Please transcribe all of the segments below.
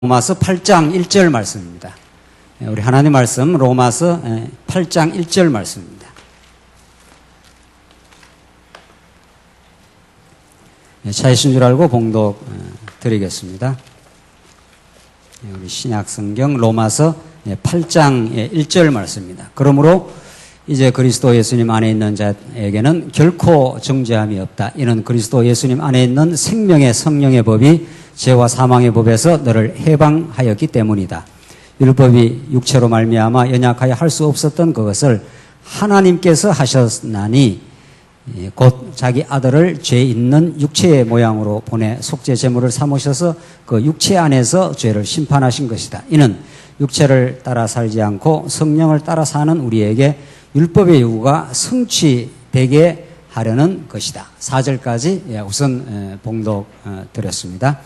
로마서 8장 1절 말씀입니다. 우리 하나님 말씀 로마서 8장 1절 말씀입니다. 찾으신 줄 알고 봉독 드리겠습니다. 우리 신약성경 로마서 8장 1절 말씀입니다. 그러므로 이제 그리스도 예수님 안에 있는 자에게는 결코 정죄함이 없다. 이는 그리스도 예수님 안에 있는 생명의 성령의 법이 죄와 사망의 법에서 너를 해방하였기 때문이다. 율법이 육체로 말미암아 연약하여 할 수 없었던 그것을 하나님께서 하셨나니 곧 자기 아들을 죄 있는 육체의 모양으로 보내 속죄 제물을 삼으셔서 그 육체 안에서 죄를 심판하신 것이다. 이는 육체를 따라 살지 않고 성령을 따라 사는 우리에게 율법의 요구가 성취되게 하려는 것이다. 4절까지 우선 봉독 드렸습니다.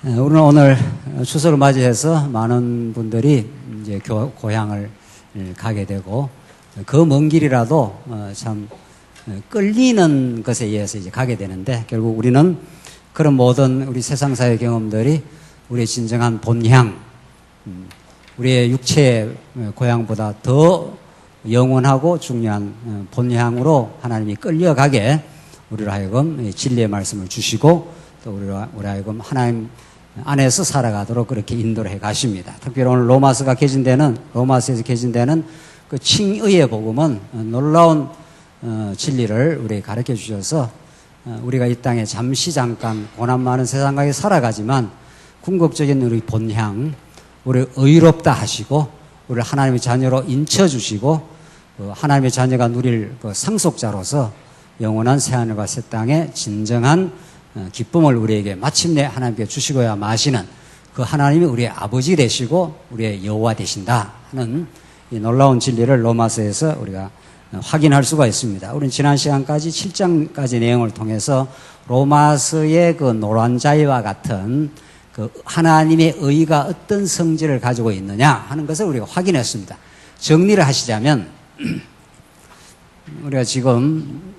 우리는 오늘 추석을 맞이해서 많은 분들이 이제 고향을 가게 되고 그 먼 길이라도 참 끌리는 것에 의해서 이제 가게 되는데 결국 우리는 그런 모든 우리 세상사의 경험들이 우리의 진정한 본향, 우리의 육체의 고향보다 더 영원하고 중요한 본향으로 하나님이 끌려가게 우리로 하여금 진리의 말씀을 주시고 또 우리로 하여금 하나님 안에서 살아가도록 그렇게 인도를 해 가십니다. 특별히 오늘 로마서에서 계신 데는 그 칭의의 복음은 놀라운 진리를 우리에게 가르쳐 주셔서 우리가 이 땅에 잠깐 고난 많은 세상가에 살아가지만 궁극적인 우리 본향, 우리 의롭다 하시고 우리를 하나님의 자녀로 인쳐주시고 하나님의 자녀가 누릴 그 상속자로서 영원한 새하늘과 새 땅의 진정한 기쁨을 우리에게 마침내 하나님께 주시고야 마시는 그 하나님이 우리의 아버지 되시고 우리의 여호와 되신다 하는 이 놀라운 진리를 로마서에서 우리가 확인할 수가 있습니다. 우리는 지난 시간까지 7장까지 내용을 통해서 로마서의 그 노란자위와 같은 그 하나님의 의가 어떤 성질을 가지고 있느냐 하는 것을 우리가 확인했습니다. 정리를 하시자면 우리가 지금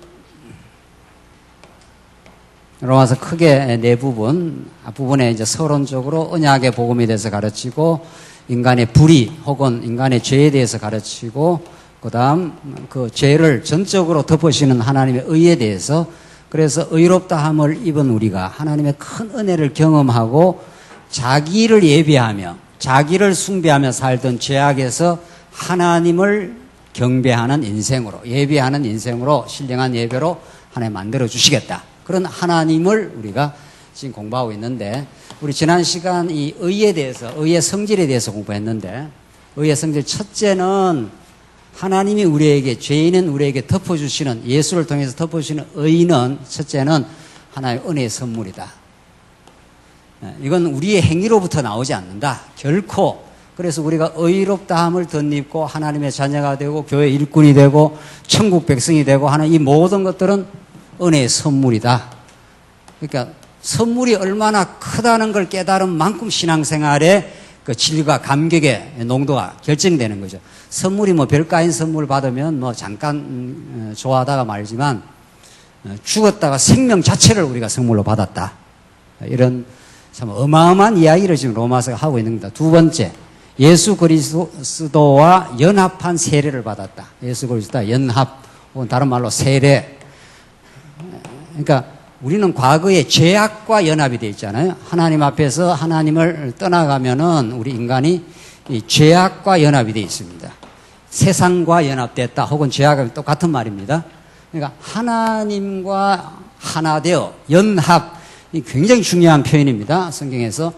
로마서 크게 네 부분, 앞부분에 이제 서론적으로 언약의 복음에 대해서 가르치고 인간의 불의 혹은 인간의 죄에 대해서 가르치고 그다음 그 죄를 전적으로 덮으시는 하나님의 의에 대해서 그래서 의롭다함을 입은 우리가 하나님의 큰 은혜를 경험하고 자기를 예배하며 자기를 숭배하며 살던 죄악에서 하나님을 경배하는 인생으로 예배하는 인생으로 신령한 예배로 하나님 만들어 주시겠다. 그런 하나님을 우리가 지금 공부하고 있는데 우리 지난 시간 이 의에 대해서 의의 성질에 대해서 공부했는데 의의 성질 첫째는 하나님이 우리에게 죄인은 우리에게 덮어주시는 예수를 통해서 덮어주시는 의는 첫째는 하나님의 은혜의 선물이다. 이건 우리의 행위로부터 나오지 않는다. 결코. 그래서 우리가 의롭다함을 덧입고 하나님의 자녀가 되고 교회 일꾼이 되고 천국 백성이 되고 하는 이 모든 것들은 은혜의 선물이다. 그러니까 선물이 얼마나 크다는 걸 깨달은 만큼 신앙생활의 그 질과 감격의 농도가 결정되는 거죠. 선물이 뭐 별가인 선물 받으면 뭐 잠깐 좋아하다가 말지만 죽었다가 생명 자체를 우리가 선물로 받았다. 이런 참 어마어마한 이야기를 지금 로마서가 하고 있는 겁니다. 두 번째, 예수 그리스도와 연합한 세례를 받았다. 예수 그리스도와 연합, 혹은 다른 말로 세례. 그러니까 우리는 과거에 죄악과 연합이 되어 있잖아요. 하나님 앞에서 하나님을 떠나가면은 우리 인간이 이 죄악과 연합이 되어 있습니다. 세상과 연합됐다 혹은 죄악은 똑같은 말입니다. 그러니까 하나님과 하나 되어 연합이 굉장히 중요한 표현입니다. 성경에서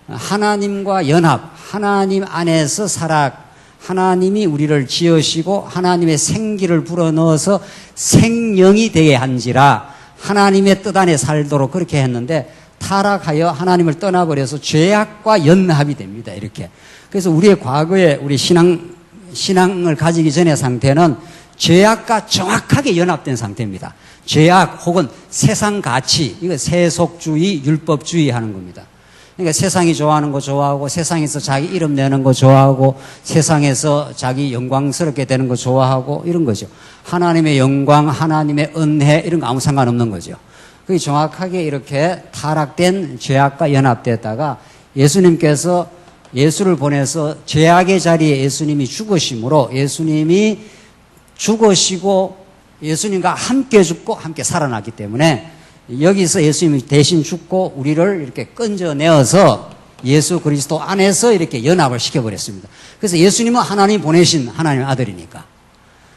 하나님과 연합, 하나님 안에서 하나님이 우리를 지으시고 하나님의 생기를 불어넣어서 생명이 되게 한지라 하나님의 뜻 안에 살도록 그렇게 했는데 타락하여 하나님을 떠나버려서 죄악과 연합이 됩니다. 이렇게. 그래서 우리의 과거에 우리 신앙을 가지기 전의 상태는 죄악과 정확하게 연합된 상태입니다. 죄악 혹은 세상 가치, 이거 세속주의, 율법주의 하는 겁니다. 그러니까 세상이 좋아하는 거 좋아하고 세상에서 자기 이름 내는 거 좋아하고 세상에서 자기 영광스럽게 되는 거 좋아하고 이런 거죠. 하나님의 영광, 하나님의 은혜 이런 거 아무 상관없는 거죠. 그게 정확하게 이렇게 타락된 죄악과 연합됐다가 예수님께서 예수를 보내서 죄악의 자리에 예수님이 죽으심으로 예수님이 죽으시고 예수님과 함께 죽고 함께 살아났기 때문에 여기서 예수님이 대신 죽고 우리를 이렇게 건져내어서 예수 그리스도 안에서 이렇게 연합을 시켜버렸습니다. 그래서 예수님은 하나님 보내신 하나님의 아들이니까.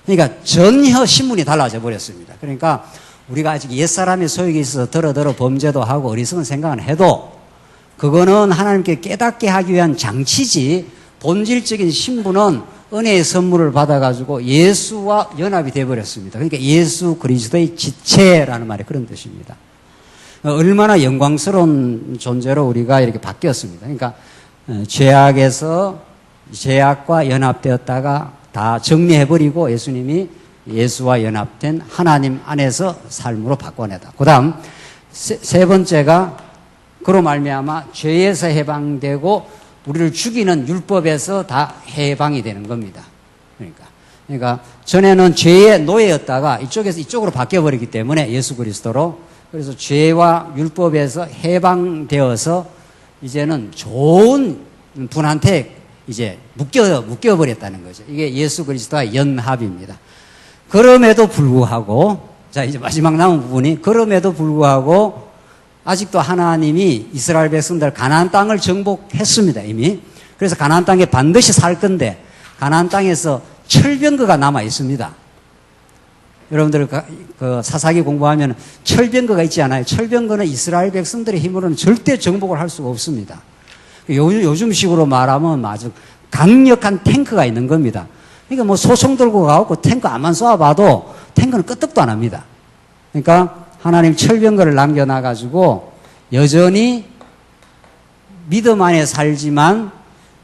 그러니까 전혀 신분이 달라져 버렸습니다. 그러니까 우리가 아직 옛사람의 소욕에 있어서 더러더러 범죄도 하고 어리석은 생각은 해도 그거는 하나님께 깨닫게 하기 위한 장치지 본질적인 신분은 은혜의 선물을 받아가지고 예수와 연합이 되어버렸습니다. 그러니까 예수 그리스도의 지체라는 말이 그런 뜻입니다. 얼마나 영광스러운 존재로 우리가 이렇게 바뀌었습니다. 그러니까 죄악과 연합되었다가 다 정리해버리고 예수님이 예수와 연합된 하나님 안에서 삶으로 바꿔내다. 그 다음 세 번째가 그로 말미암아 죄에서 해방되고 우리를 죽이는 율법에서 다 해방이 되는 겁니다. 그러니까 전에는 죄의 노예였다가 이쪽에서 이쪽으로 바뀌어버리기 때문에 예수 그리스도로 그래서 죄와 율법에서 해방되어서 이제는 좋은 분한테 이제 묶여버렸다는 거죠. 이게 예수 그리스도와 연합입니다. 그럼에도 불구하고 자 이제 마지막 남은 부분이 그럼에도 불구하고 아직도 하나님이 이스라엘 백성들 가나안 땅을 정복했습니다. 이미. 그래서 가나안 땅에 반드시 살 건데 가나안 땅에서 철병거가 남아 있습니다. 여러분들 그 사사기 공부하면 철병거가 있지 않아요? 철병거는 이스라엘 백성들의 힘으로는 절대 정복을 할 수가 없습니다. 요즘식으로 말하면 아주 강력한 탱크가 있는 겁니다. 그러니까 뭐 소총 들고 가고 탱크 안만 쏴봐도 탱크는 끄떡도 안 합니다. 그러니까 하나님 철병거를 남겨놔가지고 여전히 믿음 안에 살지만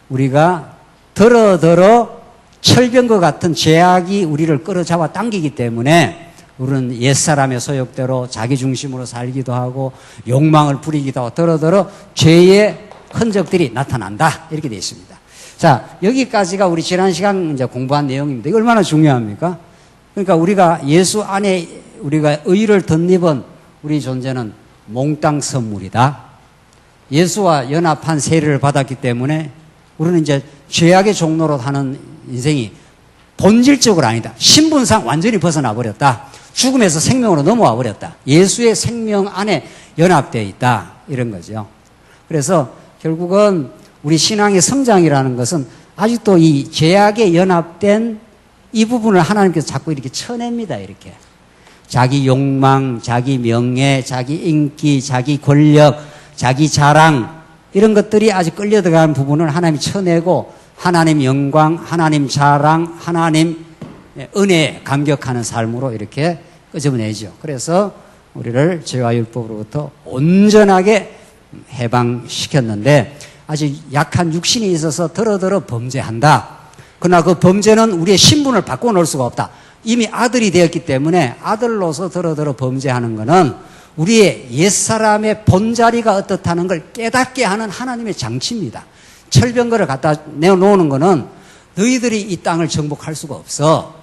우리가 더러더러 철병거 같은 죄악이 우리를 끌어잡아 당기기 때문에 우리는 옛사람의 소욕대로 자기중심으로 살기도 하고 욕망을 부리기도 하고 더러더러 죄의 흔적들이 나타난다. 이렇게 되어 있습니다. 자, 여기까지가 우리 지난 시간 이제 공부한 내용입니다. 이거 얼마나 중요합니까? 그러니까 우리가 예수 안에 우리가 의를 덧입은 우리 존재는 몽땅 선물이다. 예수와 연합한 세례를 받았기 때문에 우리는 이제 죄악의 종로로 하는 인생이 본질적으로 아니다. 신분상 완전히 벗어나 버렸다. 죽음에서 생명으로 넘어와 버렸다. 예수의 생명 안에 연합되어 있다. 이런 거죠. 그래서 결국은 우리 신앙의 성장이라는 것은 아직도 이 죄악에 연합된 이 부분을 하나님께서 자꾸 이렇게 쳐냅니다. 이렇게. 자기 욕망, 자기 명예, 자기 인기, 자기 권력, 자기 자랑 이런 것들이 아직 끌려들어가는 부분을 하나님이 쳐내고 하나님 영광, 하나님 자랑, 하나님 은혜에 감격하는 삶으로 이렇게 끄집어내죠. 그래서 우리를 죄와 율법으로부터 온전하게 해방시켰는데 아직 약한 육신이 있어서 더러더러 범죄한다. 그러나 그 범죄는 우리의 신분을 바꿔놓을 수가 없다. 이미 아들이 되었기 때문에 아들로서 더러더러 범죄하는 것은 우리의 옛사람의 본자리가 어떻다는 걸 깨닫게 하는 하나님의 장치입니다. 철병거를 갖다 내어놓는 것은 너희들이 이 땅을 정복할 수가 없어.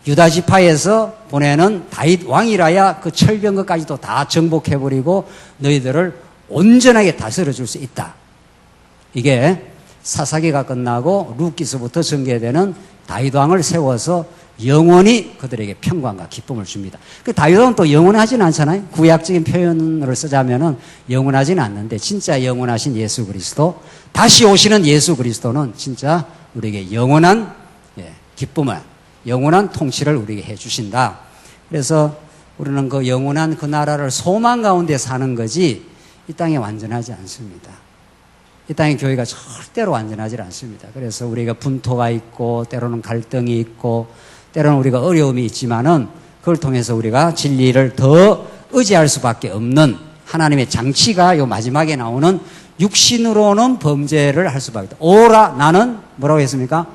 유다 지파에서 보내는 다윗 왕이라야 그 철병거까지도 다 정복해버리고 너희들을 온전하게 다스려 줄 수 있다. 이게 사사기가 끝나고 룻기서부터 전개되는 다윗 왕을 세워서 영원히 그들에게 평강과 기쁨을 줍니다. 그 다윗 왕은 또 영원하지는 않잖아요. 구약적인 표현을 쓰자면은 영원하지는 않는데 진짜 영원하신 예수 그리스도, 다시 오시는 예수 그리스도는 진짜 우리에게 영원한 기쁨을, 영원한 통치를 우리에게 해주신다. 그래서 우리는 그 영원한 그 나라를 소망 가운데 사는 거지 이 땅에 완전하지 않습니다. 이 땅의 교회가 절대로 완전하지 않습니다. 그래서 우리가 분토가 있고 때로는 갈등이 있고 때로는 우리가 어려움이 있지만은 그걸 통해서 우리가 진리를 더 의지할 수밖에 없는 하나님의 장치가 요 마지막에 나오는 육신으로는 범죄를 할 수밖에 없다. 오라 나는 뭐라고 했습니까?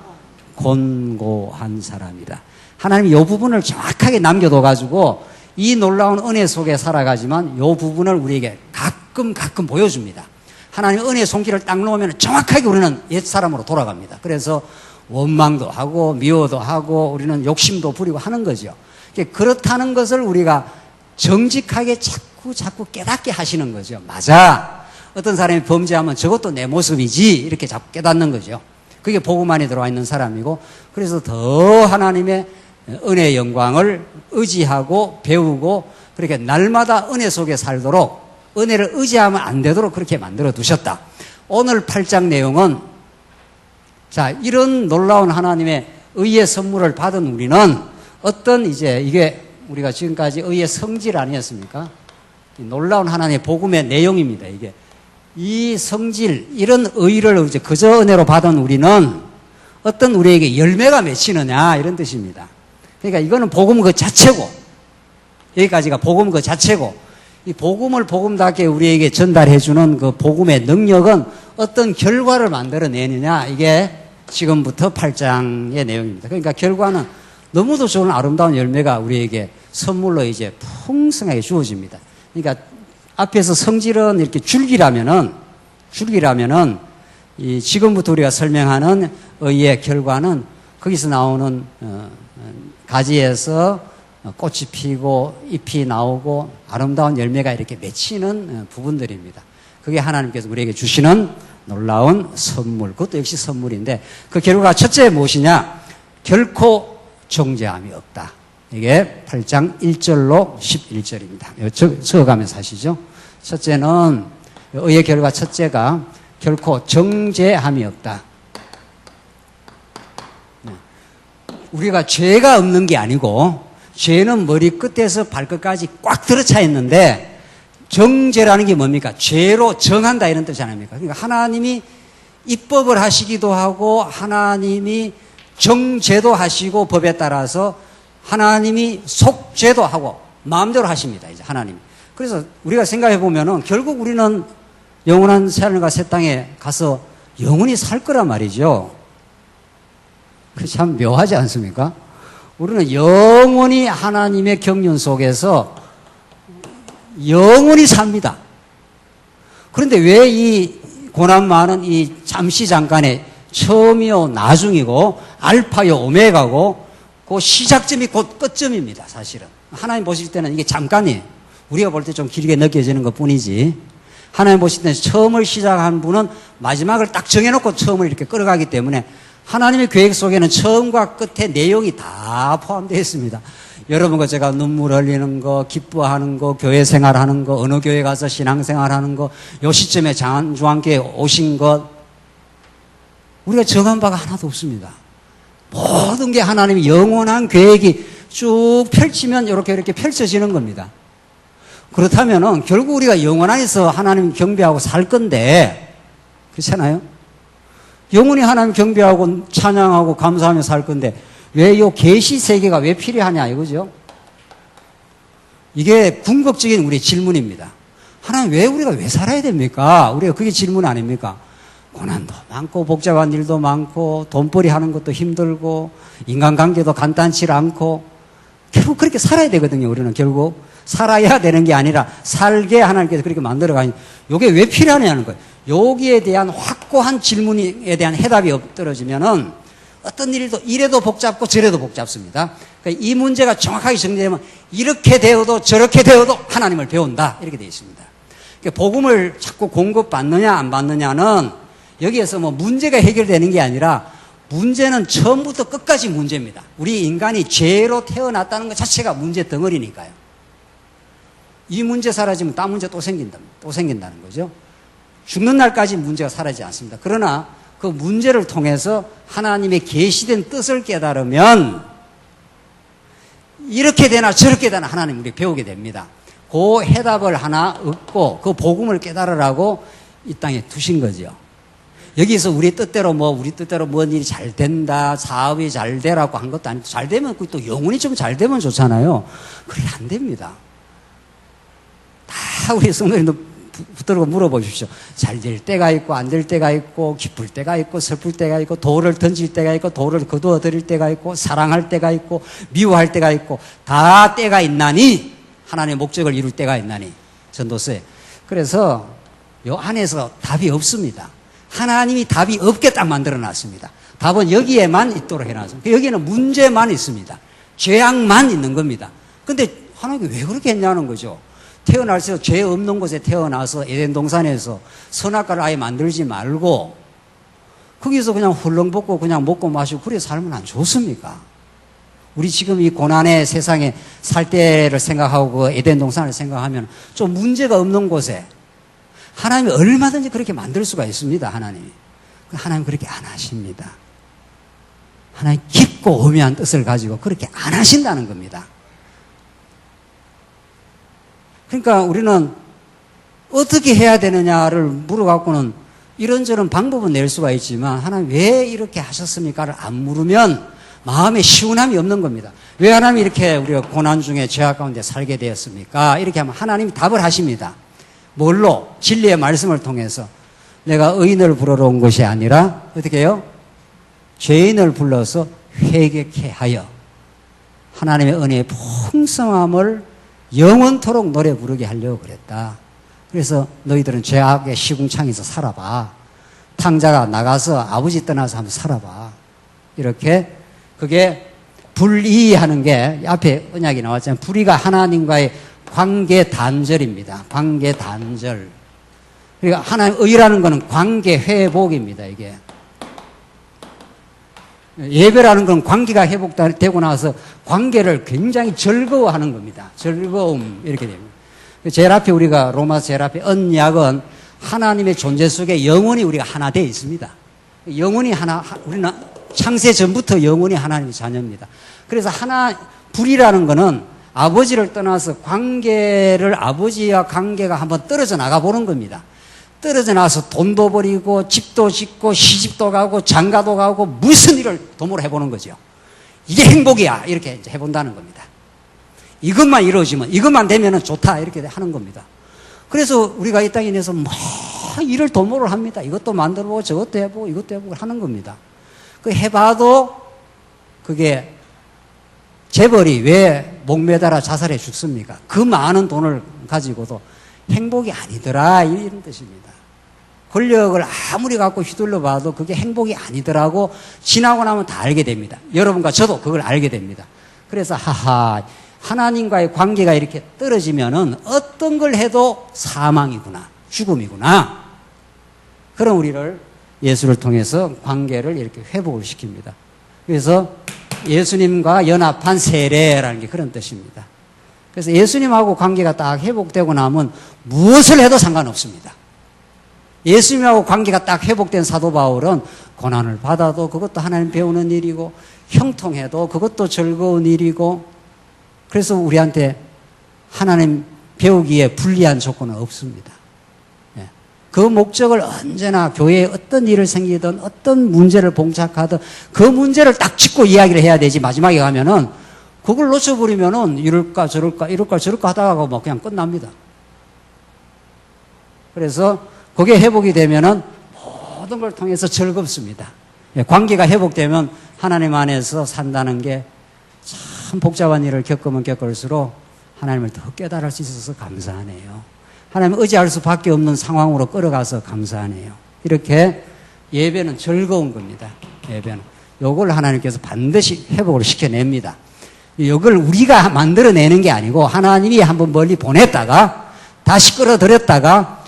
곤고한 사람이다. 하나님이 요 부분을 정확하게 남겨둬가지고 이 놀라운 은혜 속에 살아가지만 요 부분을 우리에게 가끔 보여줍니다. 하나님의 은혜의 손길을 딱 놓으면 정확하게 우리는 옛사람으로 돌아갑니다. 그래서 원망도 하고 미워도 하고 우리는 욕심도 부리고 하는 거죠. 그렇다는 것을 우리가 정직하게 자꾸 깨닫게 하시는 거죠. 맞아. 어떤 사람이 범죄하면 저것도 내 모습이지 이렇게 자꾸 깨닫는 거죠. 그게 복음 안에 들어와 있는 사람이고, 그래서 더 하나님의 은혜의 영광을 의지하고 배우고 그렇게 날마다 은혜 속에 살도록, 은혜를 의지하면 안 되도록 그렇게 만들어 두셨다. 오늘 8장 내용은, 자, 이런 놀라운 하나님의 의의 선물을 받은 우리는 어떤 이제 이게 우리가 지금까지 의의 성질 아니었습니까? 놀라운 하나님의 복음의 내용입니다. 이게 이 성질, 이런 의를 이제 그저 은혜로 받은 우리는 어떤 우리에게 열매가 맺히느냐 이런 뜻입니다. 그러니까 이거는 복음 그 자체고, 여기까지가 복음 그 자체고, 이 복음을 복음답게 우리에게 전달해주는 그 복음의 능력은 어떤 결과를 만들어내느냐, 이게 지금부터 8장의 내용입니다. 그러니까 결과는 너무도 좋은 아름다운 열매가 우리에게 선물로 이제 풍성하게 주어집니다. 그러니까 앞에서 성질은 이렇게 줄기라면은 이 지금부터 우리가 설명하는 의의 결과는 거기서 나오는 가지에서 꽃이 피고 잎이 나오고 아름다운 열매가 이렇게 맺히는 부분들입니다. 그게 하나님께서 우리에게 주시는 놀라운 선물, 그것도 역시 선물인데, 그 결과가 첫째 무엇이냐? 결코 정죄함이 없다. 이게 8장 1절로 11절입니다. 적어가면서 하시죠. 첫째는, 의의 결과 첫째가 결코 정죄함이 없다. 우리가 죄가 없는 게 아니고, 죄는 머리 끝에서 발끝까지 꽉 들어차 있는데, 정죄라는 게 뭡니까? 죄로 정한다 이런 뜻이 아닙니까? 그러니까 하나님이 입법을 하시기도 하고, 하나님이 정죄도 하시고, 법에 따라서 하나님이 속죄도 하고 마음대로 하십니다. 이제 하나님이. 그래서 우리가 생각해 보면은 결국 우리는 영원한 새하늘과 새 땅에 가서 영원히 살 거란 말이죠. 그 참 묘하지 않습니까? 우리는 영원히 하나님의 경륜 속에서 영원히 삽니다. 그런데 왜 이 고난 많은 이 잠시 잠깐의 처음이요 나중이고 알파요 오메가고 그 시작점이 곧 끝점입니다. 사실은 하나님 보실 때는 이게 잠깐이에요. 우리가 볼 때 좀 길게 느껴지는 것 뿐이지, 하나님 보실 때는 처음을 시작한 분은 마지막을 딱 정해놓고 처음을 이렇게 끌어가기 때문에 하나님의 계획 속에는 처음과 끝의 내용이 다 포함되어 있습니다. 여러분과 제가 눈물 흘리는 거, 기뻐하는 거, 교회 생활하는 거, 어느 교회 가서 신앙생활하는 거, 요 시점에 장안주한교회 오신 것, 우리가 정한 바가 하나도 없습니다. 모든 게 하나님의 영원한 계획이 쭉 펼치면 이렇게 펼쳐지는 겁니다. 그렇다면은 결국 우리가 영원 안에서 하나님 경배하고 살 건데, 그렇잖아요? 영원히 하나님 경배하고 찬양하고 감사하며 살 건데 왜 이 계시 세계가 왜 필요하냐 이거죠. 이게 궁극적인 우리의 질문입니다. 하나님 우리가 왜 살아야 됩니까? 우리가 그게 질문 아닙니까? 고난도 많고 복잡한 일도 많고 돈벌이 하는 것도 힘들고 인간관계도 간단치 않고 결국 그렇게 살아야 되거든요. 우리는 결국 살아야 되는 게 아니라 살게 하나님께서 그렇게 만들어가니 이게 왜 필요하냐는 거예요. 여기에 대한 확고한 질문에 대한 해답이 떨어지면은 어떤 일도 이래도 복잡고 저래도 복잡습니다. 그러니까 이 문제가 정확하게 정리되면 이렇게 되어도 저렇게 되어도 하나님을 배운다 이렇게 되어 있습니다. 그러니까 복음을 자꾸 공급받느냐 안 받느냐는 여기에서 뭐 문제가 해결되는 게 아니라 문제는 처음부터 끝까지 문제입니다. 우리 인간이 죄로 태어났다는 것 자체가 문제 덩어리니까요. 이 문제 사라지면 다른 문제 또 생긴다는 거죠. 죽는 날까지 문제가 사라지지 않습니다. 그러나 그 문제를 통해서 하나님의 계시된 뜻을 깨달으면 이렇게 되나 저렇게 되나 하나님 우리 배우게 됩니다. 그 해답을 하나 얻고 그 복음을 깨달으라고 이 땅에 두신 거죠. 여기서 우리 뜻대로 뭔 일이 잘 된다, 사업이 잘 되라고 한 것도 아니고, 잘 되면 또 영혼이 좀 잘 되면 좋잖아요. 그게 안 됩니다. 다 우리 성도님도 붙들고 물어보십시오. 잘 될 때가 있고 안 될 때가 있고 기쁠 때가 있고 슬플 때가 있고 돌을 던질 때가 있고 돌을 거두어 드릴 때가 있고 사랑할 때가 있고 미워할 때가 있고 다 때가 있나니 하나님의 목적을 이룰 때가 있나니 전도서에. 그래서 요 안에서 답이 없습니다. 하나님이 답이 없게 딱 만들어 놨습니다. 답은 여기에만 있도록 해놨습니다. 여기는 문제만 있습니다. 죄악만 있는 겁니다. 근데 하나님이 왜 그렇게 했냐는 거죠. 태어날서 죄 없는 곳에 태어나서 에덴 동산에서 선악과를 아예 만들지 말고 거기서 그냥 훌렁벗고 그냥 먹고 마시고 그래 살면 안 좋습니까? 우리 지금 이 고난의 세상에 살 때를 생각하고 그 에덴 동산을 생각하면 좀 문제가 없는 곳에 하나님이 얼마든지 그렇게 만들 수가 있습니다. 하나님이. 하나님 그렇게 안 하십니다. 하나님 깊고 오묘한 뜻을 가지고 그렇게 안 하신다는 겁니다. 그러니까 우리는 어떻게 해야 되느냐를 물어갖고는 이런저런 방법은 낼 수가 있지만 하나님 왜 이렇게 하셨습니까를 안 물으면 마음에 시원함이 없는 겁니다. 왜 하나님이 이렇게 우리가 고난 중에 죄악 가운데 살게 되었습니까? 이렇게 하면 하나님이 답을 하십니다. 뭘로? 진리의 말씀을 통해서. 내가 의인을 부르러 온 것이 아니라 어떻게 해요? 죄인을 불러서 회개케 하여 하나님의 은혜의 풍성함을 영원토록 노래 부르게 하려고 그랬다. 그래서 너희들은 죄악의 시궁창에서 살아봐. 탕자가 나가서 아버지 떠나서 한번 살아봐. 이렇게 그게 불의하는 게 앞에 언약이 나왔잖아요. 불의가 하나님과의 관계 단절입니다. 관계 단절. 그러니까 하나님 의라는 것은 관계 회복입니다. 이게 예배라는 건 관계가 회복되고 나서 관계를 굉장히 즐거워하는 겁니다. 즐거움 이렇게 됩니다. 제일 앞에 우리가 로마서 제일 앞에 언약은 하나님의 존재 속에 영원히 우리가 하나 되어 있습니다. 영원히 하나, 우리는 창세 전부터 영원히 하나님의 자녀입니다. 그래서 불이라는 거는 아버지를 떠나서 관계를 아버지와 관계가 한번 떨어져 나가 보는 겁니다. 떨어져 나서 돈도 버리고 집도 짓고 시집도 가고 장가도 가고 무슨 일을 도모로 해보는 거죠. 이게 행복이야 이렇게 이제 해본다는 겁니다. 이것만 이루어지면 이것만 되면 좋다 이렇게 하는 겁니다. 그래서 우리가 이 땅에 내서 뭐 일을 도모를 합니다. 이것도 만들고 저것도 해보고 이것도 해보고 하는 겁니다. 그 해봐도 그게 재벌이 왜 목매달아 자살해 죽습니까? 그 많은 돈을 가지고도 행복이 아니더라 이런 뜻입니다. 권력을 아무리 갖고 휘둘러 봐도 그게 행복이 아니더라고 지나고 나면 다 알게 됩니다. 여러분과 저도 그걸 알게 됩니다. 그래서 하나님과의 관계가 이렇게 떨어지면은 어떤 걸 해도 사망이구나 죽음이구나. 그런 우리를 예수를 통해서 관계를 이렇게 회복을 시킵니다. 그래서 예수님과 연합한 세례라는 게 그런 뜻입니다. 그래서 예수님하고 관계가 딱 회복되고 나면 무엇을 해도 상관없습니다. 예수님하고 관계가 딱 회복된 사도 바울은 고난을 받아도 그것도 하나님 배우는 일이고 형통해도 그것도 즐거운 일이고 그래서 우리한테 하나님 배우기에 불리한 조건은 없습니다. 그 목적을 언제나 교회에 어떤 일을 생기든 어떤 문제를 봉착하든 그 문제를 딱 짚고 이야기를 해야 되지 마지막에 가면은 그걸 놓쳐버리면은 이럴까 저럴까 하다가 뭐 그냥 끝납니다. 그래서 그게 회복이 되면은 모든 걸 통해서 즐겁습니다. 관계가 회복되면 하나님 안에서 산다는 게 참 복잡한 일을 겪으면 겪을수록 하나님을 더 깨달을 수 있어서 감사하네요. 하나님 의지할 수밖에 없는 상황으로 끌어가서 감사하네요. 이렇게 예배는 즐거운 겁니다. 예배는. 요걸 하나님께서 반드시 회복을 시켜냅니다. 이걸 우리가 만들어내는 게 아니고 하나님이 한번 멀리 보냈다가 다시 끌어들였다가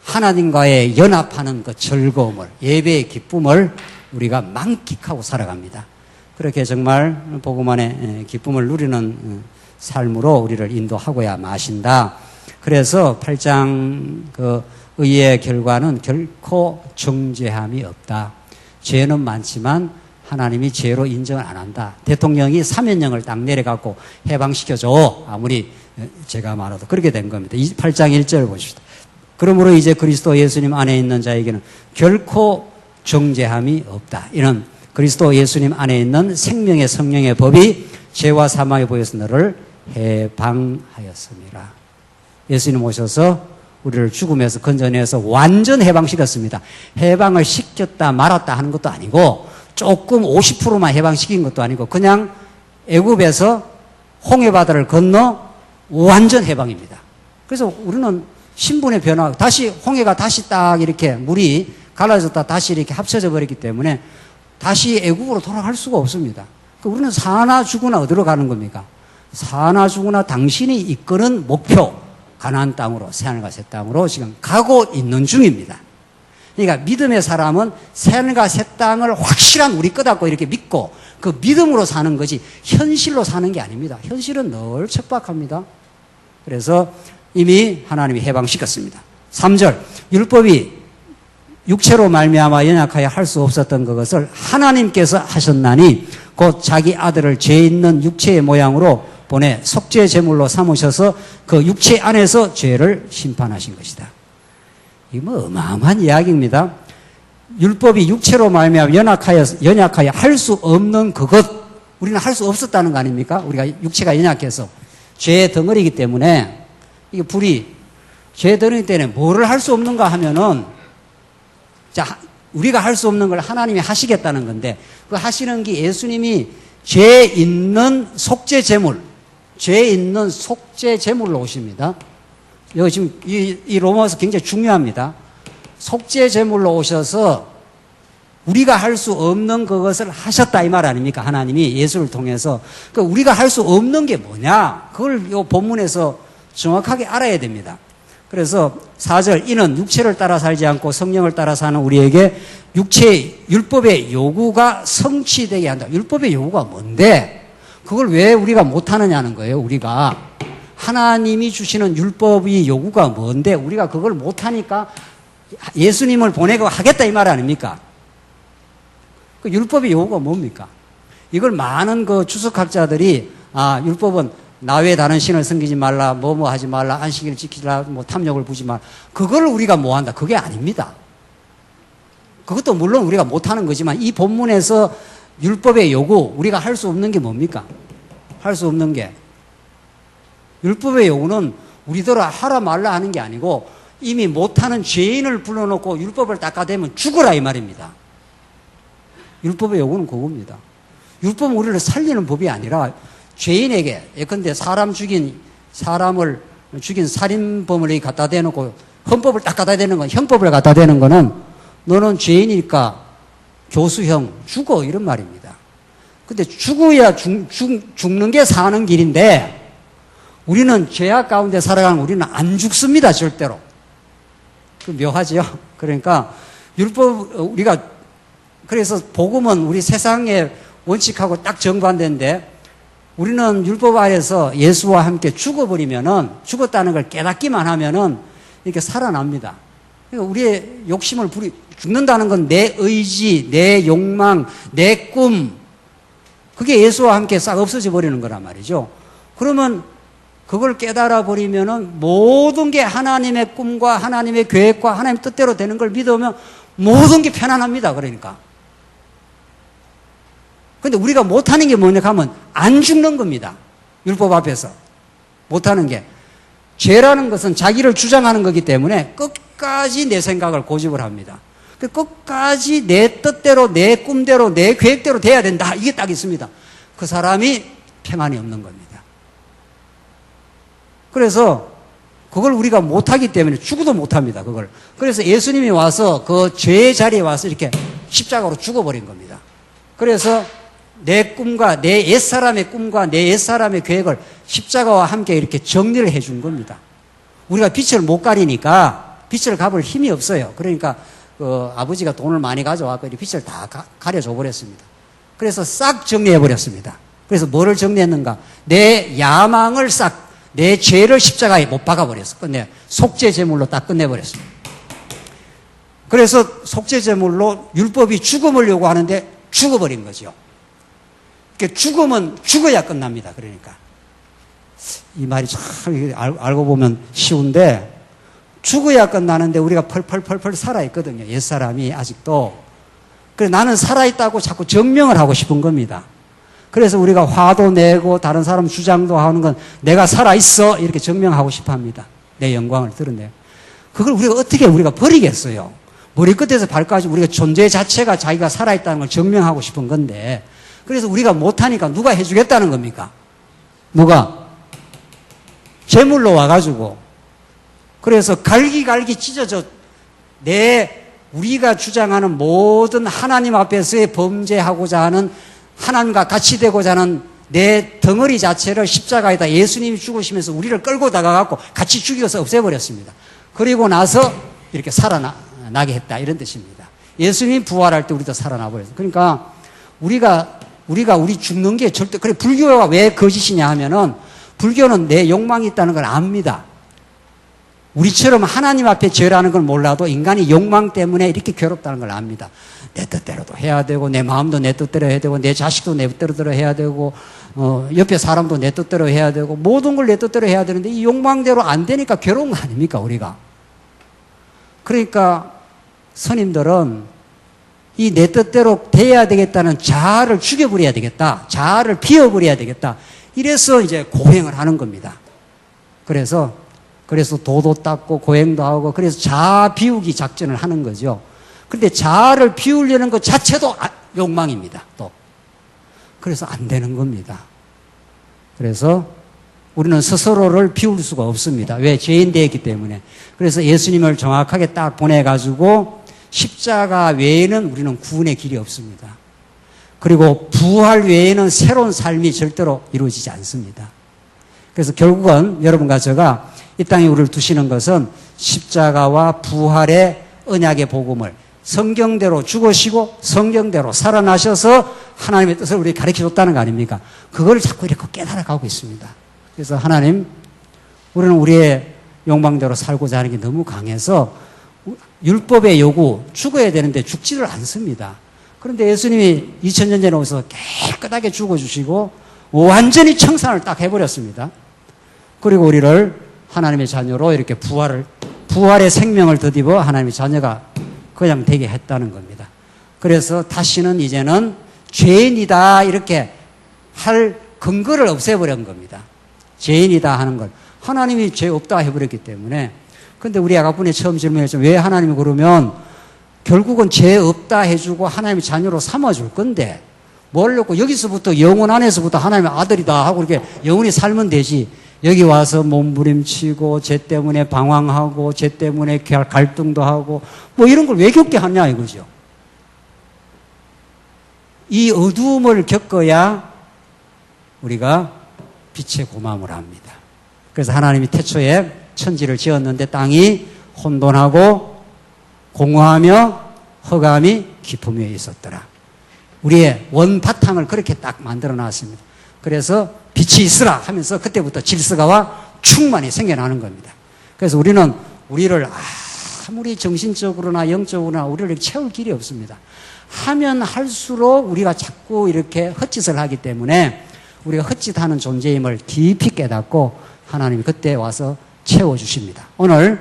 하나님과의 연합하는 그 즐거움을 예배의 기쁨을 우리가 만끽하고 살아갑니다. 그렇게 정말 복음 안에 기쁨을 누리는 삶으로 우리를 인도하고야 마신다. 그래서 8장 그 의의 결과는 결코 정죄함이 없다. 죄는 많지만 하나님이 죄로 인정을 안 한다. 대통령이 사면령을 딱 내려갖고 해방시켜줘. 아무리 제가 말해도 그렇게 된 겁니다. 8장 1절 보십시다. 그러므로 이제 그리스도 예수님 안에 있는 자에게는 결코 정죄함이 없다. 이는 그리스도 예수님 안에 있는 생명의 성령의 법이 죄와 사망의 법에서 너를 해방하였습니다. 예수님 오셔서 우리를 죽음에서 건져내서 완전 해방시켰습니다. 해방을 시켰다 말았다 하는 것도 아니고 조금 50%만 해방시킨 것도 아니고 그냥 애굽에서 홍해바다를 건너 완전 해방입니다. 그래서 우리는 신분의 변화, 다시 홍해가 다시 딱 이렇게 물이 갈라졌다 다시 이렇게 합쳐져 버렸기 때문에 다시 애굽으로 돌아갈 수가 없습니다. 우리는 사나 죽으나 어디로 가는 겁니까? 사나 죽으나 당신이 이끄는 목표, 가나안 땅으로, 새하늘과 새 땅으로 지금 가고 있는 중입니다. 그러니까 믿음의 사람은 새하늘과 새 땅을 확실한 우리 거다고 이렇게 믿고 그 믿음으로 사는 거지 현실로 사는 게 아닙니다. 현실은 늘 척박합니다. 그래서 이미 하나님이 해방시켰습니다. 3절, 율법이 육체로 말미암아 연약하여 할 수 없었던 그것을 하나님께서 하셨나니 곧 자기 아들을 죄 있는 육체의 모양으로 보내 속죄 제물로 삼으셔서 그 육체 안에서 죄를 심판하신 것이다. 이거 뭐 어마어마한 이야기입니다. 율법이 육체로 말미암아 연약하여 할 수 없는 그것, 우리는 할 수 없었다는 거 아닙니까? 우리가 육체가 연약해서 죄의 덩어리이기 때문에 이게 불이 죄의 덩어리 때문에 뭐를 할 수 없는가 하면은 자, 우리가 할 수 없는 걸 하나님이 하시겠다는 건데 그 하시는 게 예수님이 죄 있는 속죄 제물, 죄 있는 속죄 제물로 오십니다. 여기 지금 이 로마서 굉장히 중요합니다. 속죄 제물로 오셔서 우리가 할 수 없는 그것을 하셨다 이 말 아닙니까? 하나님이 예수를 통해서. 그러니까 우리가 할 수 없는 게 뭐냐? 그걸 이 본문에서 정확하게 알아야 됩니다. 그래서 4절, 이는 육체를 따라 살지 않고 성령을 따라 사는 우리에게 율법의 요구가 성취되게 한다. 율법의 요구가 뭔데? 그걸 왜 우리가 못하느냐는 거예요. 우리가 하나님이 주시는 율법의 요구가 뭔데 우리가 그걸 못하니까 예수님을 보내고 하겠다 이 말 아닙니까? 그 율법의 요구가 뭡니까? 이걸 많은 그 주석학자들이 율법은 나 외에 다른 신을 섬기지 말라, 뭐뭐 하지 말라, 안식일을 지키라, 뭐 탐욕을 부지 말라. 그걸 우리가 뭐 한다. 그게 아닙니다. 그것도 물론 우리가 못하는 거지만 이 본문에서 율법의 요구, 우리가 할 수 없는 게 뭡니까? 할 수 없는 게. 율법의 요구는 우리더러 하라 말라 하는 게 아니고 이미 못하는 죄인을 불러놓고 율법을 닦아대면 죽으라 이 말입니다. 율법의 요구는 그겁니다. 율법은 우리를 살리는 법이 아니라 죄인에게 예컨대 사람을 죽인 살인범을 갖다 대놓고 헌법을 딱 갖다 대는 건 형법을 갖다 대는 거는 너는 죄인이니까 교수형 죽어 이런 말입니다. 근데 죽어야 죽는 게 사는 길인데 우리는 죄악 가운데 살아가는 우리는 안 죽습니다 절대로. 그 묘하죠. 그러니까 우리가 그래서 복음은 우리 세상의 원칙하고 딱 정반대인데 우리는 율법 아래서 예수와 함께 죽어버리면은 죽었다는 걸 깨닫기만 하면은 이렇게 살아납니다. 그러니까 우리의 욕심을 죽는다는 건 내 의지, 내 욕망, 내 꿈 그게 예수와 함께 싹 없어져 버리는 거란 말이죠. 그러면 그걸 깨달아 버리면은 모든 게 하나님의 꿈과 하나님의 계획과 하나님의 뜻대로 되는 걸 믿으면 모든 게 편안합니다. 그러니까. 근데 우리가 못하는 게 뭐냐 하면 안 죽는 겁니다. 율법 앞에서. 못하는 게. 죄라는 것은 자기를 주장하는 거기 때문에 끝까지 내 생각을 고집을 합니다. 끝까지 내 뜻대로, 내 꿈대로, 내 계획대로 돼야 된다. 이게 딱 있습니다. 그 사람이 평안이 없는 겁니다. 그래서 그걸 우리가 못하기 때문에 죽어도 못합니다. 그걸. 그래서 예수님이 와서 그 죄의 자리에 와서 이렇게 십자가로 죽어버린 겁니다. 그래서 내 꿈과 내 옛사람의 꿈과 내 옛사람의 계획을 십자가와 함께 이렇게 정리를 해준 겁니다. 우리가 빛을 못 가리니까 빛을 갚을 힘이 없어요. 그러니까 그 아버지가 돈을 많이 가져와서 빛을 다 가려줘 버렸습니다. 그래서 싹 정리해 버렸습니다. 그래서 뭐를 정리했는가? 내 야망을 내 죄를 십자가에 못 박아버렸어. 속죄 제물로 딱 끝내버렸습니다. 그래서 속죄 제물로 율법이 죽음을 요구하는데 죽어버린 거죠. 죽음은 죽어야 끝납니다. 그러니까. 이 말이 참 알고 보면 쉬운데 죽어야 끝나는데 우리가 펄펄펄펄 살아있거든요. 옛사람이 아직도. 그래서 나는 살아있다고 자꾸 증명을 하고 싶은 겁니다. 그래서 우리가 화도 내고 다른 사람 주장도 하는 건 내가 살아있어 이렇게 증명하고 싶어 합니다. 내 영광을 드러내요. 그걸 우리가 버리겠어요. 머리끝에서 발까지 우리가 존재 자체가 자기가 살아있다는 걸 증명하고 싶은 건데 그래서 우리가 못하니까 누가 해주겠다는 겁니까? 누가? 제물로 와가지고 그래서 갈기갈기 찢어져 우리가 주장하는 모든 하나님 앞에서의 범죄하고자 하는 하나님과 같이 되고자 하는 내 덩어리 자체를 십자가에다 예수님이 죽으시면서 우리를 끌고 다가가고 같이 죽여서 없애버렸습니다. 그리고 나서 이렇게 살아나게 했다. 이런 뜻입니다. 예수님이 부활할 때 우리도 살아나 버렸어요. 그러니까 우리 죽는 게 절대, 그래, 불교가 왜 거짓이냐 하면은 불교는 내 욕망이 있다는 걸 압니다. 우리처럼 하나님 앞에 절하는 걸 몰라도 인간이 욕망 때문에 이렇게 괴롭다는 걸 압니다. 내 뜻대로도 해야 되고, 내 마음도 내 뜻대로 해야 되고, 내 자식도 내 뜻대로 해야 되고, 옆에 사람도 내 뜻대로 해야 되고, 모든 걸 내 뜻대로 해야 되는데 이 욕망대로 안 되니까 괴로운 거 아닙니까, 우리가? 그러니까 스님들은 이 내 뜻대로 돼야 되겠다는 자아를 죽여버려야 되겠다. 자아를 비워버려야 되겠다. 이래서 이제 고행을 하는 겁니다. 그래서 도도 닦고 고행도 하고 그래서 자아 비우기 작전을 하는 거죠. 그런데 자아를 비우려는 것 자체도 욕망입니다. 또. 그래서 안 되는 겁니다. 그래서 우리는 스스로를 비울 수가 없습니다. 왜? 죄인 되었기 때문에. 그래서 예수님을 정확하게 딱 보내가지고 십자가 외에는 우리는 구원의 길이 없습니다. 그리고 부활 외에는 새로운 삶이 절대로 이루어지지 않습니다. 그래서 결국은 여러분과 제가 이 땅에 우리를 두시는 것은 십자가와 부활의 언약의 복음을 성경대로 죽으시고 성경대로 살아나셔서 하나님의 뜻을 우리에게 가르쳐줬다는 거 아닙니까? 그걸 자꾸 이렇게 깨달아가고 있습니다. 그래서 하나님, 우리는 우리의 욕망대로 살고자 하는 게 너무 강해서 율법의 요구, 죽어야 되는데 죽지를 않습니다. 그런데 예수님이 2000년 전에 오셔서 깨끗하게 죽어주시고 완전히 청산을 딱 해버렸습니다. 그리고 우리를 하나님의 자녀로 이렇게 부활의 생명을 덧입어 하나님의 자녀가 그냥 되게 했다는 겁니다. 그래서 다시는 이제는 죄인이다 이렇게 할 근거를 없애버린 겁니다. 죄인이다 하는 걸. 하나님이 죄 없다 해버렸기 때문에. 근데 우리 아까분에 처음 질문했죠. 왜 하나님이 그러면 결국은 죄 없다 해주고 하나님의 자녀로 삼아줄 건데 뭐려고 여기서부터 영혼 안에서부터 하나님의 아들이다 하고 이렇게 영원히 살면 되지. 여기 와서 몸부림치고 죄 때문에 방황하고 죄 때문에 갈등도 하고 뭐 이런 걸 왜 겪게 하냐 이거죠. 이 어두움을 겪어야 우리가 빛의 고마움을 합니다. 그래서 하나님이 태초에 천지를 지었는데 땅이 혼돈하고 공허하며 흑암이 깊음 위에 있었더라. 우리의 원바탕을 그렇게 딱 만들어 놨습니다. 그래서 빛이 있으라 하면서 그때부터 질서가와 충만이 생겨나는 겁니다. 그래서 우리는 우리를 아무리 정신적으로나 영적으로나 우리를 채울 길이 없습니다. 하면 할수록 우리가 자꾸 이렇게 헛짓을 하기 때문에 우리가 헛짓하는 존재임을 깊이 깨닫고 하나님이 그때 와서 채워주십니다. 오늘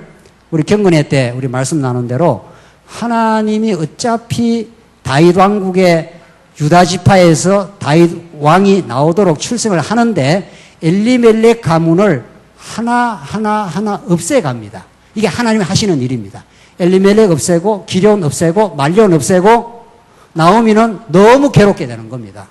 우리 경건회 때 우리 말씀 나눈 대로 하나님이 어차피 다윗 왕국의 유다 지파에서 다윗 왕이 나오도록 출생을 하는데 엘리멜렉 가문을 하나 없애갑니다. 이게 하나님이 하시는 일입니다. 엘리멜렉 없애고 기럨 없애고 말론 없애고 나오미는 너무 괴롭게 되는 겁니다.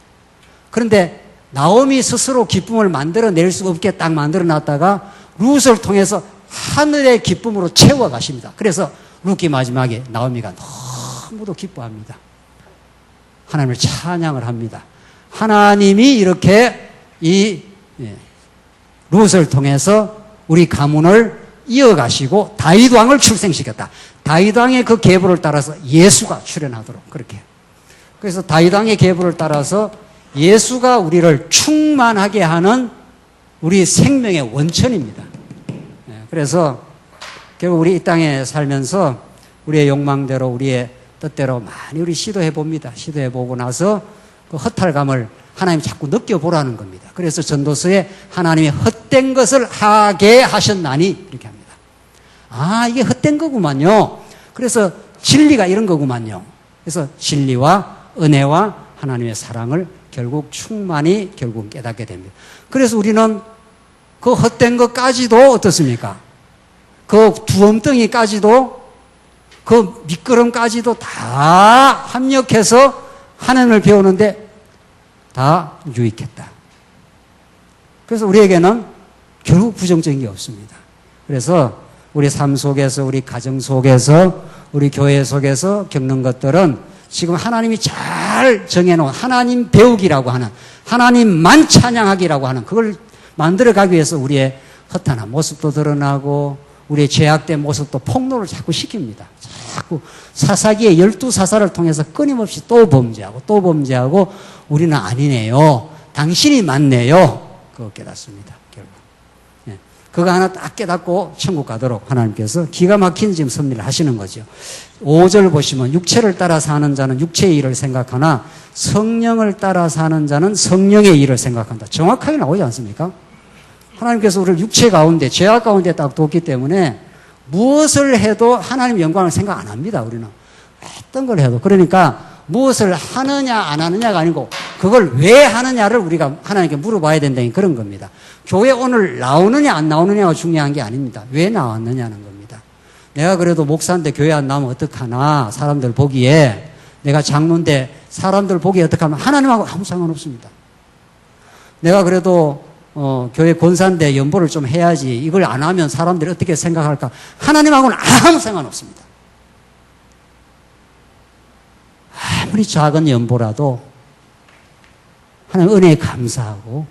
그런데 나오미 스스로 기쁨을 만들어낼 수 없게 딱 만들어놨다가 룻을 통해서 하늘의 기쁨으로 채워가십니다. 그래서 룻기 마지막에 나오미가 너무도 기뻐합니다. 하나님을 찬양을 합니다. 하나님이 이렇게 이 룻을 통해서 우리 가문을 이어가시고 다윗 왕을 출생시켰다. 다윗 왕의 그 계보를 따라서 예수가 출현하도록 그렇게. 그래서 다윗 왕의 계보를 따라서 예수가 우리를 충만하게 하는 우리 생명의 원천입니다. 그래서 결국 우리 이 땅에 살면서 우리의 욕망대로 우리의 뜻대로 많이 우리 시도해 봅니다. 시도해 보고 나서 그 허탈감을 하나님 자꾸 느껴보라는 겁니다. 그래서 전도서에 하나님이 헛된 것을 하게 하셨나니 이렇게 합니다. 아, 이게 헛된 거구만요. 그래서 진리가 이런 거구만요. 그래서 진리와 은혜와 하나님의 사랑을 결국 충만히 결국 깨닫게 됩니다. 그래서 우리는 그 헛된 것까지도 어떻습니까? 그 두엄덩이까지도 그 미끄럼까지도 다 합력해서 하나님을 배우는데 다 유익했다. 그래서 우리에게는 결국 부정적인 게 없습니다. 그래서 우리 삶 속에서 우리 가정 속에서 우리 교회 속에서 겪는 것들은 지금 하나님이 잘 정해놓은 하나님 배우기라고 하는 하나님만 찬양하기라고 하는 그걸 만들어가기 위해서 우리의 허탄한 모습도 드러나고 우리의 죄악된 모습도 폭로를 자꾸 시킵니다. 자꾸 사사기의 12사사를 통해서 끊임없이 또 범죄하고 우리는 아니네요. 당신이 맞네요. 그거 깨닫습니다. 결국. 예. 그거 하나 딱 깨닫고 천국 가도록 하나님께서 기가 막힌 지금 섭리를 하시는 거죠. 5절 보시면 육체를 따라 사는 자는 육체의 일을 생각하나 성령을 따라 사는 자는 성령의 일을 생각한다. 정확하게 나오지 않습니까? 하나님께서 우리를 육체 가운데, 죄악 가운데 딱 뒀기 때문에 무엇을 해도 하나님 영광을 생각 안 합니다, 우리는. 어떤 걸 해도. 그러니까 무엇을 하느냐, 안 하느냐가 아니고 그걸 왜 하느냐를 우리가 하나님께 물어봐야 된다는 그런 겁니다. 교회 오늘 나오느냐, 안 나오느냐가 중요한 게 아닙니다. 왜 나왔느냐는 겁니다. 내가 그래도 목사인데 교회 안 나오면 어떡하나, 사람들 보기에. 내가 장로인데 사람들 보기에 어떡하면 하나님하고 아무 상관없습니다. 내가 그래도 교회 권사인데 연보를 좀 해야지. 이걸 안 하면 사람들이 어떻게 생각할까? 하나님하고는 아무 상관없습니다. 아무리 작은 연보라도 하나님 은혜에 감사하고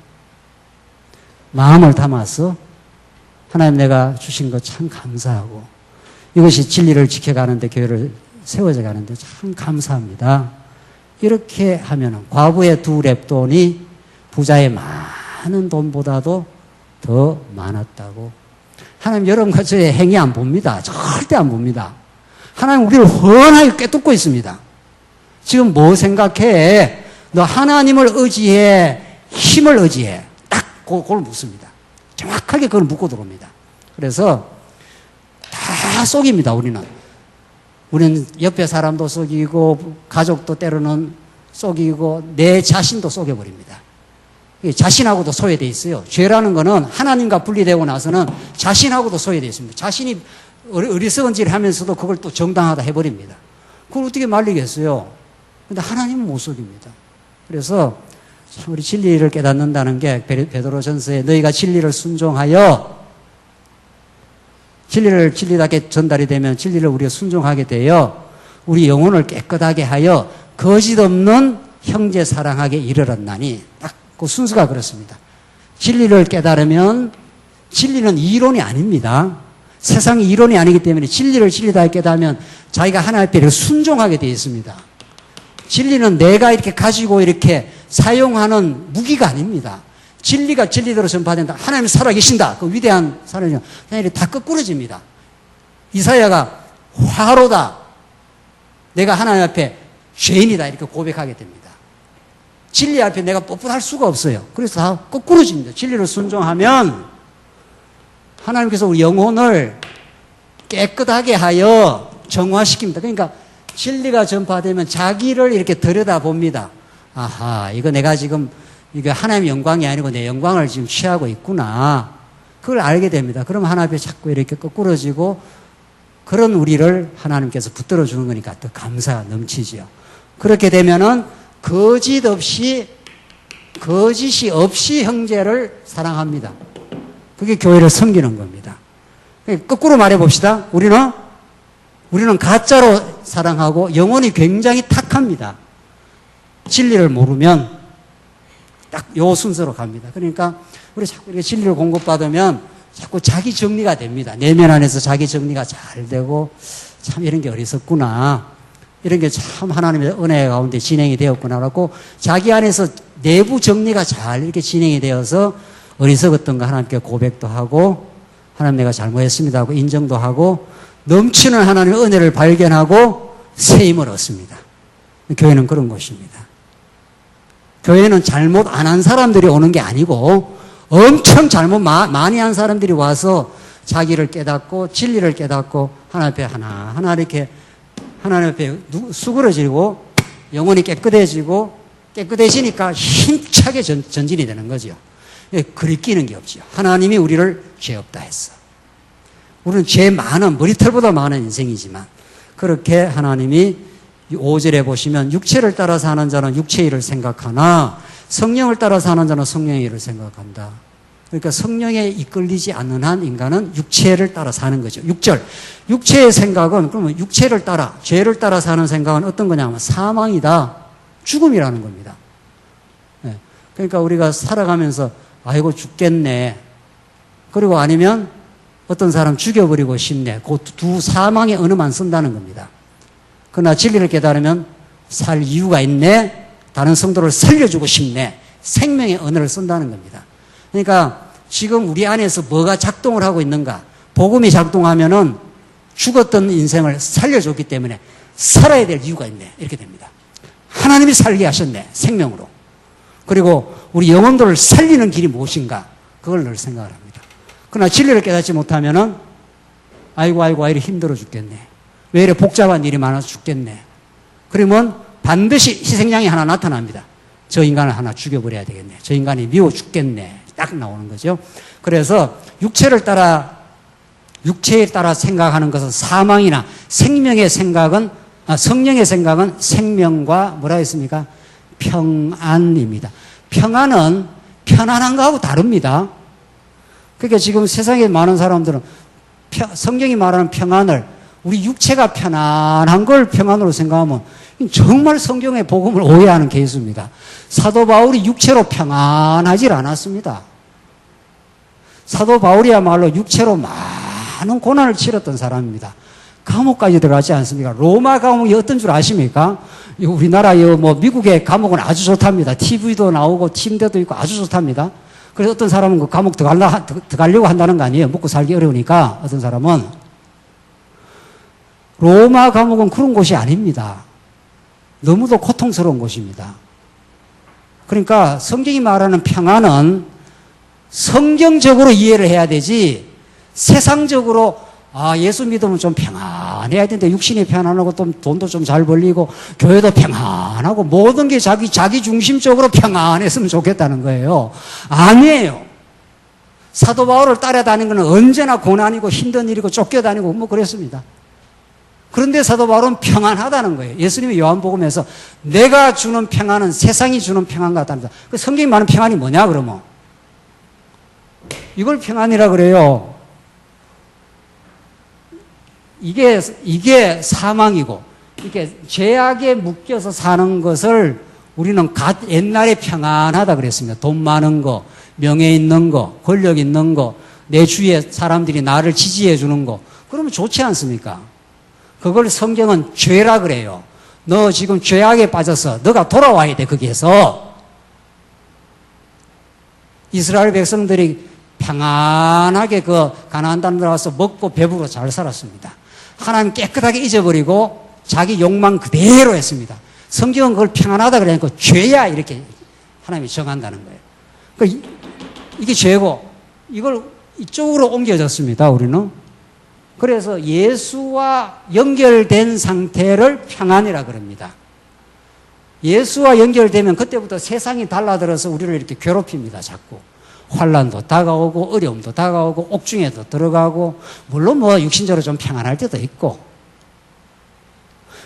마음을 담아서 하나님 내가 주신 것 참 감사하고 이것이 진리를 지켜가는데 교회를 세워져 가는데 참 감사합니다. 이렇게 하면은 과부의 2렙돈이 부자의 많은 돈보다도 더 많았다고. 하나님 여러분과 저의 행위 안 봅니다. 절대 안 봅니다. 하나님 우리를 훤하게 꿰뚫고 있습니다. 지금 뭐 생각해? 너 하나님을 의지해? 힘을 의지해? 딱 그걸 묻습니다. 정확하게 그걸 묻고 들어옵니다. 그래서 다 속입니다, 우리는. 우리는 옆에 사람도 속이고 가족도 때로는 속이고 내 자신도 속여버립니다. 자신하고도 소외되어 있어요. 죄라는 거는 하나님과 분리되고 나서는 자신하고도 소외되어 있습니다. 자신이 어리석은 짓을 하면서도 그걸 또 정당하다 해버립니다. 그걸 어떻게 말리겠어요? 근데 하나님은 못 속입니다. 그래서 우리 진리를 깨닫는다는 게 베드로전서에 너희가 진리를 순종하여 진리답게 전달이 되면 진리를 우리가 순종하게 되어 우리 영혼을 깨끗하게 하여 거짓 없는 형제 사랑하게 이르렀나니 딱 그 순서가 그렇습니다. 진리를 깨달으면 진리는 이론이 아닙니다. 세상이 이론이 아니기 때문에 진리를 진리다 깨달으면 자기가 하나님 앞에 순종하게 되어 있습니다. 진리는 내가 이렇게 가지고 이렇게 사용하는 무기가 아닙니다. 진리가 진리대로 전파된다. 하나님 살아계신다. 그 위대한 사람이 그냥 다 거꾸러집니다. 이사야가 화로다. 내가 하나님 앞에 죄인이다. 이렇게 고백하게 됩니다. 진리 앞에 내가 뻣뻣할 수가 없어요. 그래서 다 거꾸러집니다. 진리를 순종하면 하나님께서 우리 영혼을 깨끗하게 하여 정화시킵니다. 그러니까 진리가 전파되면 자기를 이렇게 들여다봅니다. 아하, 이거 내가 지금 이게 하나님의 영광이 아니고 내 영광을 지금 취하고 있구나. 그걸 알게 됩니다. 그럼 하나님 앞에 자꾸 이렇게 거꾸러지고 그런 우리를 하나님께서 붙들어 주는 거니까 더 감사가 넘치지요. 그렇게 되면은 거짓이 없이 형제를 사랑합니다. 그게 교회를 섬기는 겁니다. 거꾸로 말해 봅시다. 우리는 가짜로 사랑하고 영혼이 굉장히 탁합니다. 진리를 모르면 딱 요 순서로 갑니다. 그러니까 우리 자꾸 이렇게 진리를 공급받으면 자꾸 자기 정리가 됩니다. 내면 안에서 자기 정리가 잘 되고 참 이런 게 어리석구나. 이런 게 참 하나님의 은혜 가운데 진행이 되었구나라고 자기 안에서 내부 정리가 잘 이렇게 진행이 되어서 어리석었던 거 하나님께 고백도 하고 하나님 내가 잘못했습니다 하고 인정도 하고 넘치는 하나님의 은혜를 발견하고 새 힘을 얻습니다. 교회는 그런 곳입니다. 교회는 잘못 안 한 사람들이 오는 게 아니고 엄청 잘못 많이 한 사람들이 와서 자기를 깨닫고 진리를 깨닫고 하나님 앞에 하나하나 이렇게 하나님 앞에 수그러지고 영혼이 깨끗해지니까 힘차게 전진이 되는 거죠. 그리끼는 게 없죠. 하나님이 우리를 죄 없다 했어. 우리는 죄 많은 머리털보다 많은 인생이지만 그렇게 하나님이 5절에 보시면 육체를 따라 사는 자는 육체의 일을 생각하나 성령을 따라 사는 자는 성령의 일을 생각한다. 그러니까 성령에 이끌리지 않는 한 인간은 육체를 따라 사는 거죠. 6절. 육체의 생각은 그러면 육체를 따라 죄를 따라 사는 생각은 어떤 거냐면 사망이다. 죽음이라는 겁니다. 네. 그러니까 우리가 살아가면서 아이고 죽겠네. 그리고 아니면 어떤 사람 죽여버리고 싶네. 그 두 사망의 언어만 쓴다는 겁니다. 그러나 진리를 깨달으면 살 이유가 있네. 다른 성도를 살려주고 싶네. 생명의 언어를 쓴다는 겁니다. 그러니까 지금 우리 안에서 뭐가 작동을 하고 있는가? 복음이 작동하면은 죽었던 인생을 살려줬기 때문에 살아야 될 이유가 있네. 이렇게 됩니다. 하나님이 살게 하셨네. 생명으로. 그리고 우리 영혼들을 살리는 길이 무엇인가? 그걸 늘 생각을 합니다. 그러나 진리를 깨닫지 못하면은 아이고 이래 힘들어 죽겠네. 왜 이래 복잡한 일이 많아서 죽겠네. 그러면 반드시 희생양이 하나 나타납니다. 저 인간을 하나 죽여버려야 되겠네. 저 인간이 미워 죽겠네. 딱 나오는 거죠. 그래서 육체에 따라 생각하는 것은 사망이나 생명의 생각은, 성령의 생각은 생명과 뭐라 했습니까? 평안입니다. 평안은 편안한 거하고 다릅니다. 그러니까 지금 세상에 많은 사람들은 성경이 말하는 평안을 우리 육체가 편안한 걸 평안으로 생각하면 정말 성경의 복음을 오해하는 케이스입니다. 사도 바울이 육체로 평안하지 않았습니다. 사도 바울이야말로 육체로 많은 고난을 치렀던 사람입니다. 감옥까지 들어가지 않습니까? 로마 감옥이 어떤 줄 아십니까? 우리나라 미국의 감옥은 아주 좋답니다. TV도 나오고 침대도 있고 아주 좋답니다. 그래서 어떤 사람은 그 감옥 들어가려고 한다는 거 아니에요. 먹고 살기 어려우니까. 어떤 사람은. 로마 감옥은 그런 곳이 아닙니다. 너무도 고통스러운 곳입니다. 그러니까 성경이 말하는 평안은 성경적으로 이해를 해야 되지 세상적으로 예수 믿으면 좀 평안해야 되는데 육신이 평안하고 또 돈도 좀 잘 벌리고 교회도 평안하고 모든 게 자기 중심적으로 평안했으면 좋겠다는 거예요. 아니에요. 사도 바울을 따라다니는 건 언제나 고난이고 힘든 일이고 쫓겨다니고 그랬습니다. 그런데 사도 바울은 평안하다는 거예요. 예수님이 요한복음에서 내가 주는 평안은 세상이 주는 평안 같답니다. 그 성경이 말하는 평안이 뭐냐 그러면? 이걸 평안이라 그래요. 이게 사망이고, 이게 죄악에 묶여서 사는 것을 우리는 옛날에 평안하다 그랬습니다. 돈 많은 거, 명예 있는 거, 권력 있는 거, 내 주위에 사람들이 나를 지지해 주는 거, 그러면 좋지 않습니까? 그걸 성경은 죄라 그래요. 너 지금 죄악에 빠져서 너가 돌아와야 돼, 거기에서. 이스라엘 백성들이 평안하게 그 가나안 땅 들어가서 먹고 배부르고 잘 살았습니다. 하나님 깨끗하게 잊어버리고 자기 욕망 그대로 했습니다. 성경은 그걸 평안하다 그러니까 죄야 이렇게 하나님이 정한다는 거예요. 이게 죄고 이걸 이쪽으로 옮겨졌습니다. 우리는. 그래서 예수와 연결된 상태를 평안이라 그럽니다. 예수와 연결되면 그때부터 세상이 달라들어서 우리를 이렇게 괴롭힙니다. 자꾸. 환난도 다가오고 어려움도 다가오고 옥중에도 들어가고 물론 육신적으로 좀 평안할 때도 있고.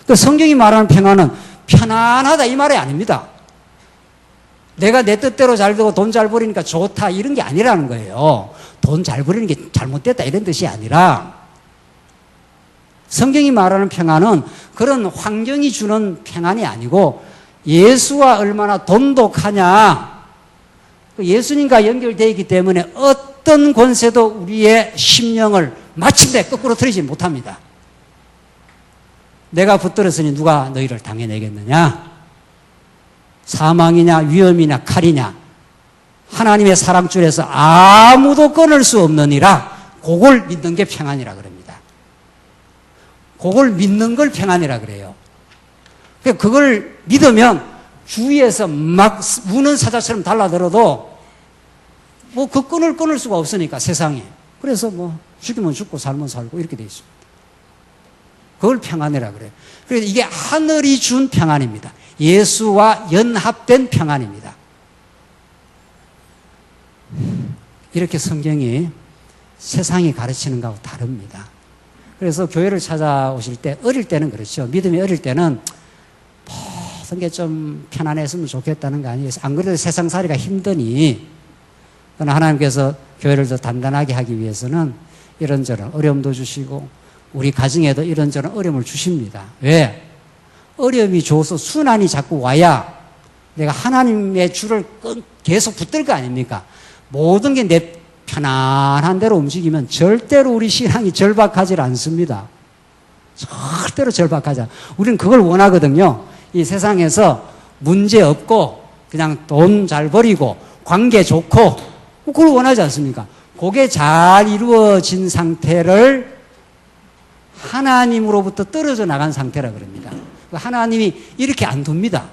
그 성경이 말하는 평안은 편안하다 이 말이 아닙니다. 내가 내 뜻대로 잘 되고 돈 잘 벌이니까 좋다 이런 게 아니라는 거예요. 돈 잘 벌이는 게 잘못됐다 이런 뜻이 아니라 성경이 말하는 평안은 그런 환경이 주는 평안이 아니고 예수와 얼마나 돈독하냐. 예수님과 연결되어 있기 때문에 어떤 권세도 우리의 심령을 마침내 거꾸로 틀리지 못합니다. 내가 붙들었으니 누가 너희를 당해내겠느냐? 사망이냐 위험이냐 칼이냐 하나님의 사랑줄에서 아무도 끊을 수 없느니라. 그걸 믿는 게 평안이라 그럽니다. 그걸 믿는 걸 평안이라 그래요. 그걸 믿으면 주위에서 막 우는 사자처럼 달라들어도 그 끊을 수가 없으니까 세상에. 그래서 죽이면 죽고 살면 살고 이렇게 돼 있습니다. 그걸 평안이라 그래요. 그래서 이게 하늘이 준 평안입니다. 예수와 연합된 평안입니다. 이렇게 성경이 세상이 가르치는 것하고 다릅니다. 그래서 교회를 찾아오실 때 어릴 때는 그렇죠. 믿음이 어릴 때는 모든 게 좀 편안했으면 좋겠다는 거 아니에요. 안 그래도 세상살이가 힘드니 그러나 하나님께서 교회를 더 단단하게 하기 위해서는 이런저런 어려움도 주시고 우리 가정에도 이런저런 어려움을 주십니다. 왜? 어려움이 줘서 순환이 자꾸 와야 내가 하나님의 줄을 계속 붙들 거 아닙니까? 모든 게 내 편안한 대로 움직이면 절대로 우리 신앙이 절박하지 않습니다. 절대로 절박하지 않아. 우리는 그걸 원하거든요. 이 세상에서 문제 없고 그냥 돈 잘 벌이고 관계 좋고 그걸 원하지 않습니까? 그게 잘 이루어진 상태를 하나님으로부터 떨어져 나간 상태라 그럽니다. 하나님이 이렇게 안 둡니다.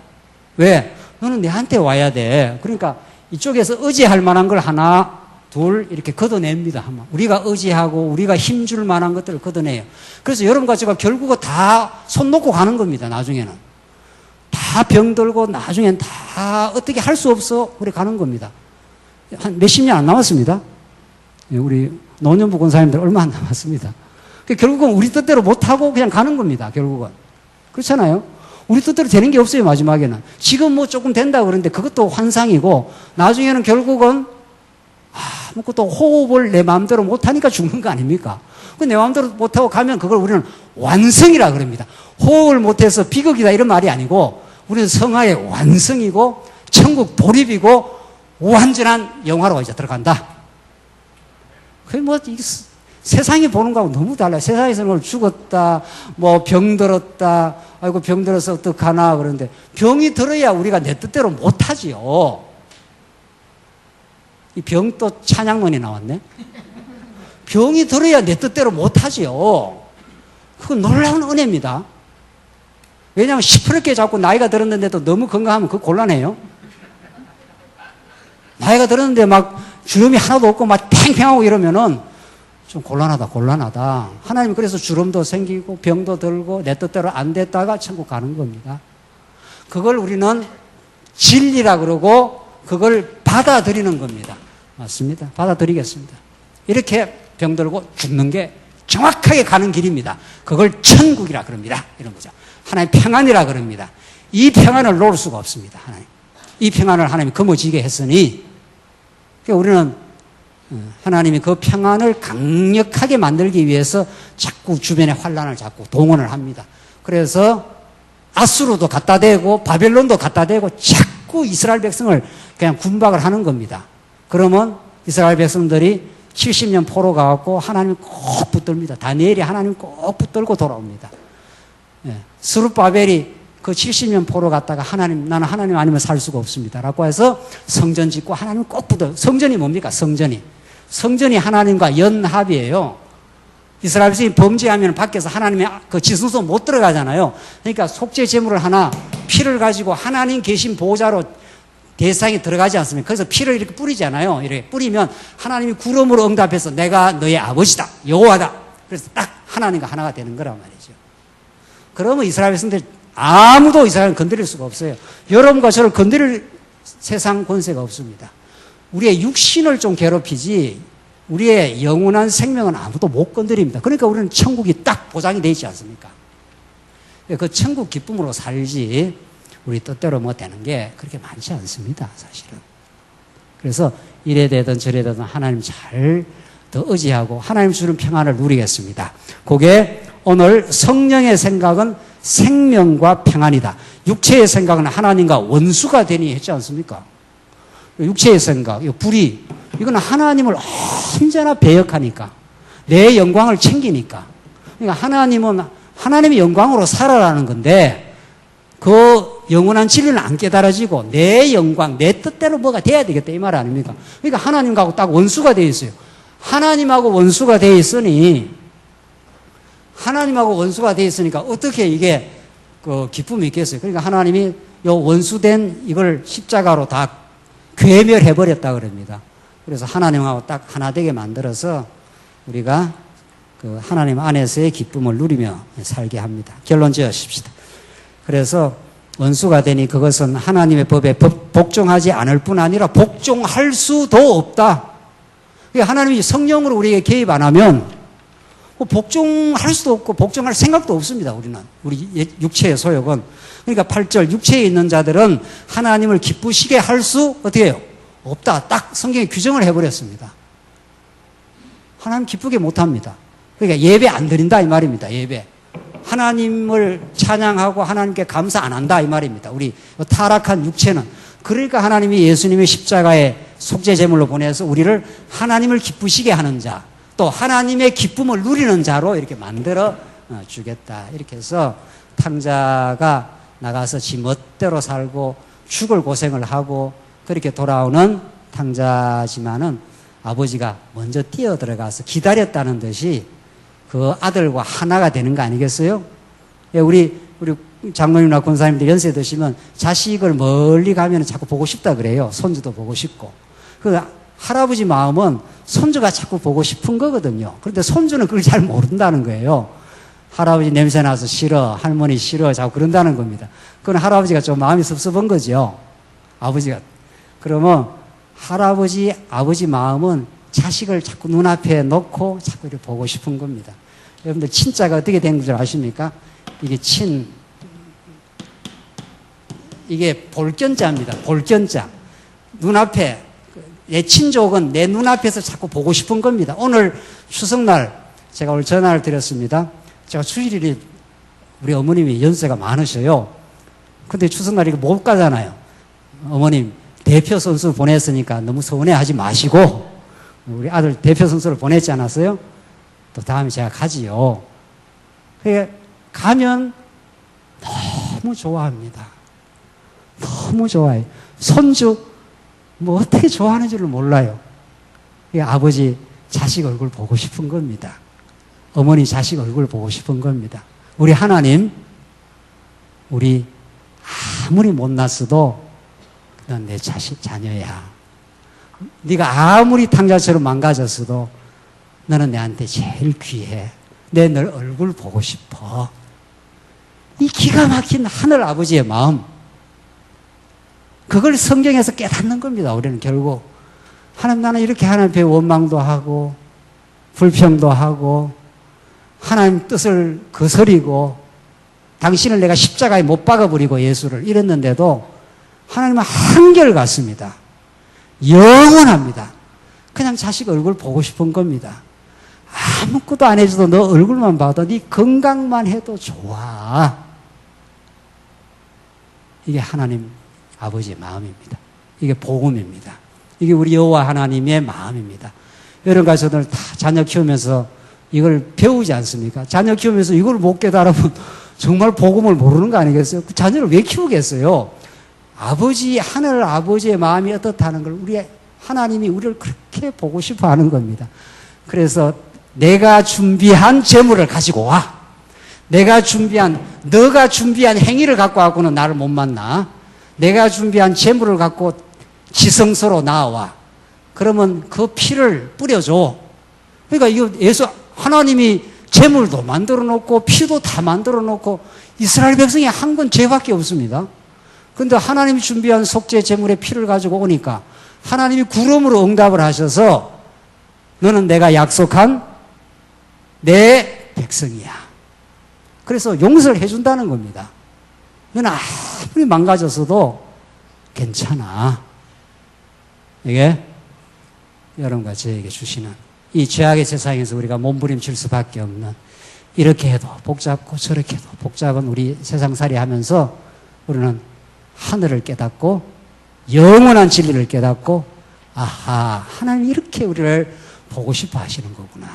왜? 너는 내한테 와야 돼. 그러니까 이쪽에서 의지할 만한 걸 하나 둘 이렇게 걷어냅니다. 우리가 의지하고 우리가 힘줄 만한 것들을 걷어내요. 그래서 여러분과 제가 결국은 다 손 놓고 가는 겁니다. 나중에는 다 병들고 나중엔 다 어떻게 할 수 없어 그래 가는 겁니다. 한 몇십 년 안 남았습니다. 우리 노년부 권사님들 얼마 안 남았습니다. 결국은 우리 뜻대로 못하고 그냥 가는 겁니다. 결국은 그렇잖아요. 우리 뜻대로 되는 게 없어요. 마지막에는 지금 뭐 조금 된다 그러는데 그것도 환상이고 나중에는 결국은 아무것도 호흡을 내 마음대로 못하니까 죽는 거 아닙니까? 내 마음대로 못하고 가면 그걸 우리는 완성이라 그럽니다. 호흡을 못해서 비극이다 이런 말이 아니고 우리는 성화의 완성이고 천국 돌입이고 완전한 영화로 이제 들어간다. 그게 뭐 세상이 보는 거하고 너무 달라요. 세상에서는 죽었다, 뭐 병들었다, 아이고 병들어서 어떡하나 그러는데 병이 들어야 우리가 내 뜻대로 못하지요. 이 병 또 찬양문이 나왔네. 병이 들어야 내 뜻대로 못하지요. 그건 놀라운 은혜입니다. 왜냐하면 시퍼렇게 자꾸 나이가 들었는데도 너무 건강하면 그거 곤란해요. 나이가 들었는데 막 주름이 하나도 없고 막 팽팽하고 이러면은 좀 곤란하다. 하나님 그래서 주름도 생기고 병도 들고 내 뜻대로 안 됐다가 천국 가는 겁니다. 그걸 우리는 진리라 그러고 그걸 받아들이는 겁니다. 맞습니다. 받아들이겠습니다. 이렇게 병들고 죽는 게 정확하게 가는 길입니다. 그걸 천국이라 그럽니다. 이런 거죠. 하나님 평안이라 그럽니다. 이 평안을 놓을 수가 없습니다. 하나님. 이 평안을 하나님이 거머쥐게 했으니 우리는 하나님이 그 평안을 강력하게 만들기 위해서 자꾸 주변에 환란을 자꾸 동원을 합니다. 그래서 아수르도 갖다 대고 바벨론도 갖다 대고 자꾸 이스라엘 백성을 그냥 군박을 하는 겁니다. 그러면 이스라엘 백성들이 70년 포로 가갖고 하나님 꼭 붙듭니다. 다니엘이 하나님 꼭 붙들고 돌아옵니다. 스룹바벨이 그 70년 포로 갔다가 나는 하나님 아니면 살 수가 없습니다. 라고 해서 성전 짓고 하나님 꼭 붙어. 성전이 뭡니까? 성전이 하나님과 연합이에요. 이스라엘 백성이 범죄하면 밖에서 하나님의 그 지성소 못 들어가잖아요. 그러니까 속죄 제물을 하나 피를 가지고 하나님 계신 보호자로 대상이 들어가지 않습니까? 그래서 피를 이렇게 뿌리잖아요. 이렇게 뿌리면 하나님이 구름으로 응답해서 내가 너의 아버지다. 여호와다. 그래서 딱 하나님과 하나가 되는 거란 말이죠. 그러면 이스라엘 백성들 아무도 이스라엘을 건드릴 수가 없어요. 여러분과 저를 건드릴 세상 권세가 없습니다. 우리의 육신을 좀 괴롭히지 우리의 영원한 생명은 아무도 못 건드립니다. 그러니까 우리는 천국이 딱 보장이 되어 있지 않습니까? 그 천국 기쁨으로 살지 우리 뜻대로 뭐 되는 게 그렇게 많지 않습니다. 사실은. 그래서 이래 되든 저래 되든 하나님 잘 더 의지하고 하나님 주는 평안을 누리겠습니다. 그게 오늘 성령의 생각은 생명과 평안이다. 육체의 생각은 하나님과 원수가 되니 했지 않습니까? 육체의 생각, 불의, 이건 하나님을 언제나 배역하니까, 내 영광을 챙기니까. 그러니까 하나님은 하나님의 영광으로 살아라는 건데, 그 영원한 진리는 안 깨달아지고, 내 영광, 내 뜻대로 뭐가 돼야 되겠다, 이 말 아닙니까? 그러니까 하나님하고 딱 원수가 되어 있어요. 하나님하고 원수가 되어 있으니, 하나님하고 원수가 되어 있으니까 어떻게 이게 그 기쁨이 있겠어요? 그러니까 하나님이 요 원수된 이걸 십자가로 다 괴멸해버렸다 그럽니다. 그래서 하나님하고 딱 하나 되게 만들어서 우리가 그 하나님 안에서의 기쁨을 누리며 살게 합니다. 결론 지으십시다. 그래서 원수가 되니 그것은 하나님의 법에 복종하지 않을 뿐 아니라 복종할 수도 없다. 하나님이 성령으로 우리에게 개입 안 하면 복종할 수도 없고 복종할 생각도 없습니다. 우리는. 우리 육체의 소욕은. 그러니까 8절 육체에 있는 자들은 하나님을 기쁘시게 할 수 어떻게 해요? 없다. 딱 성경에 규정을 해버렸습니다. 하나님 기쁘게 못합니다. 그러니까 예배 안 드린다 이 말입니다. 예배. 하나님을 찬양하고 하나님께 감사 안 한다 이 말입니다. 우리 타락한 육체는. 그러니까 하나님이 예수님의 십자가에 속죄 제물로 보내서 우리를 하나님을 기쁘시게 하는 자, 또 하나님의 기쁨을 누리는 자로 이렇게 만들어 주겠다. 이렇게 해서 탕자가 나가서 지 멋대로 살고 죽을 고생을 하고 그렇게 돌아오는 탕자지만은 아버지가 먼저 뛰어들어가서 기다렸다는 듯이 그 아들과 하나가 되는 거 아니겠어요? 우리 장로님이나 권사님들 연세 드시면 자식을 멀리 가면 자꾸 보고 싶다 그래요. 손주도 보고 싶고. 그 할아버지 마음은 손주가 자꾸 보고 싶은 거거든요. 그런데 손주는 그걸 잘 모른다는 거예요. 할아버지 냄새 나서 싫어, 할머니 싫어, 자꾸 그런다는 겁니다. 그건 할아버지가 좀 마음이 섭섭한 거죠. 아버지가. 그러면 아버지 마음은 자식을 자꾸 눈앞에 놓고 자꾸 이렇게 보고 싶은 겁니다. 여러분들 친자가 어떻게 된 줄 아십니까? 이게 볼견자입니다. 볼견자. 눈앞에, 내 친족은 내 눈앞에서 자꾸 보고 싶은 겁니다. 오늘 추석날, 제가 오늘 전화를 드렸습니다. 제가 추일일이 우리 어머님이 연세가 많으셔요. 근데 추석날 이거 못 가잖아요. 어머님, 대표 선수 보냈으니까 너무 서운해 하지 마시고, 우리 아들 대표 선수를 보냈지 않았어요? 또 다음에 제가 가지요. 그게 가면 너무 좋아합니다. 너무 좋아해요. 손주, 뭐 어떻게 좋아하는지를 몰라요. 아버지 자식 얼굴 보고 싶은 겁니다. 어머니 자식 얼굴 보고 싶은 겁니다. 우리 하나님, 우리 아무리 못났어도 넌 내 자녀야. 네가 아무리 탕자처럼 망가졌어도 너는 내한테 제일 귀해. 내 널 얼굴 보고 싶어. 이 기가 막힌 하늘 아버지의 마음, 그걸 성경에서 깨닫는 겁니다. 우리는 결국 하나님, 나는 이렇게 하나님 앞에 원망도 하고 불평도 하고 하나님 뜻을 거스리고 당신을 내가 십자가에 못 박아버리고 예수를 이랬는데도 하나님은 한결같습니다. 영원합니다. 그냥 자식 얼굴 보고 싶은 겁니다. 아무것도 안 해줘도 너 얼굴만 봐도 네 건강만 해도 좋아. 이게 하나님 아버지의 마음입니다. 이게 복음입니다. 이게 우리 여호와 하나님의 마음입니다. 여러분과 저들 다 자녀 키우면서 이걸 배우지 않습니까? 자녀 키우면서 이걸 못 깨달으면 정말 복음을 모르는 거 아니겠어요? 그 자녀를 왜 키우겠어요? 하늘 아버지의 마음이 어떻다는 걸 우리 하나님이 우리를 그렇게 보고 싶어 하는 겁니다. 그래서 내가 준비한 재물을 가지고 와. 너가 준비한 행위를 갖고 와서는 나를 못 만나. 내가 준비한 재물을 갖고 지성소로 나와. 그러면 그 피를 뿌려줘. 그러니까 이거 하나님이 재물도 만들어 놓고 피도 다 만들어 놓고 이스라엘 백성이 한 건 죄밖에 없습니다. 그런데 하나님이 준비한 속죄 제물의 피를 가지고 오니까 하나님이 구름으로 응답을 하셔서 너는 내가 약속한 내 백성이야. 그래서 용서를 해준다는 겁니다. 너는 아무리 망가졌어도 괜찮아. 이게 여러분과 저에게 주시는 이 죄악의 세상에서 우리가 몸부림칠 수밖에 없는, 이렇게 해도 복잡고 저렇게 해도 복잡한 우리 세상살이 하면서 우리는 하늘을 깨닫고 영원한 진리를 깨닫고, 아하, 하나님이 이렇게 우리를 보고 싶어 하시는 거구나.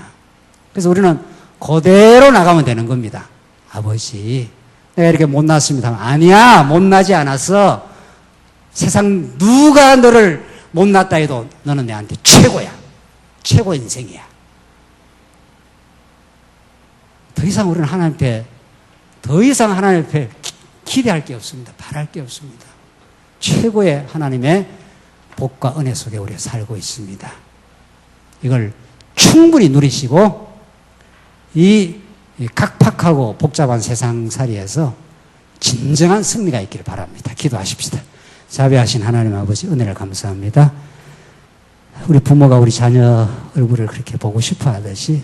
그래서 우리는 그대로 나가면 되는 겁니다. 아버지, 내가 이렇게 못났습니다. 아니야, 못나지 않았어. 세상 누가 너를 못났다 해도 너는 내한테 최고야. 최고 인생이야. 더 이상 우리는 하나님 앞에 기대할 게 없습니다. 바랄 게 없습니다. 최고의 하나님의 복과 은혜 속에 우리가 살고 있습니다. 이걸 충분히 누리시고 이 각박하고 복잡한 세상살이에서 진정한 승리가 있기를 바랍니다. 기도하십시다. 자비하신 하나님 아버지, 은혜를 감사합니다. 우리 부모가 우리 자녀 얼굴을 그렇게 보고 싶어 하듯이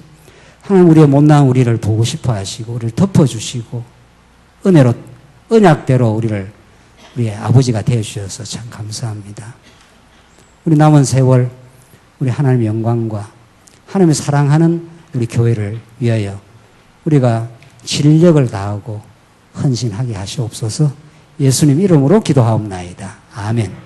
하나님 우리의 못난 우리를 보고 싶어 하시고 우리를 덮어주시고 언약대로 우리의 아버지가 되어주셔서 참 감사합니다. 우리 남은 세월 우리 하나님의 영광과 하나님의 사랑하는 우리 교회를 위하여 우리가 진력을 다하고 헌신하게 하시옵소서. 예수님 이름으로 기도하옵나이다. 아멘.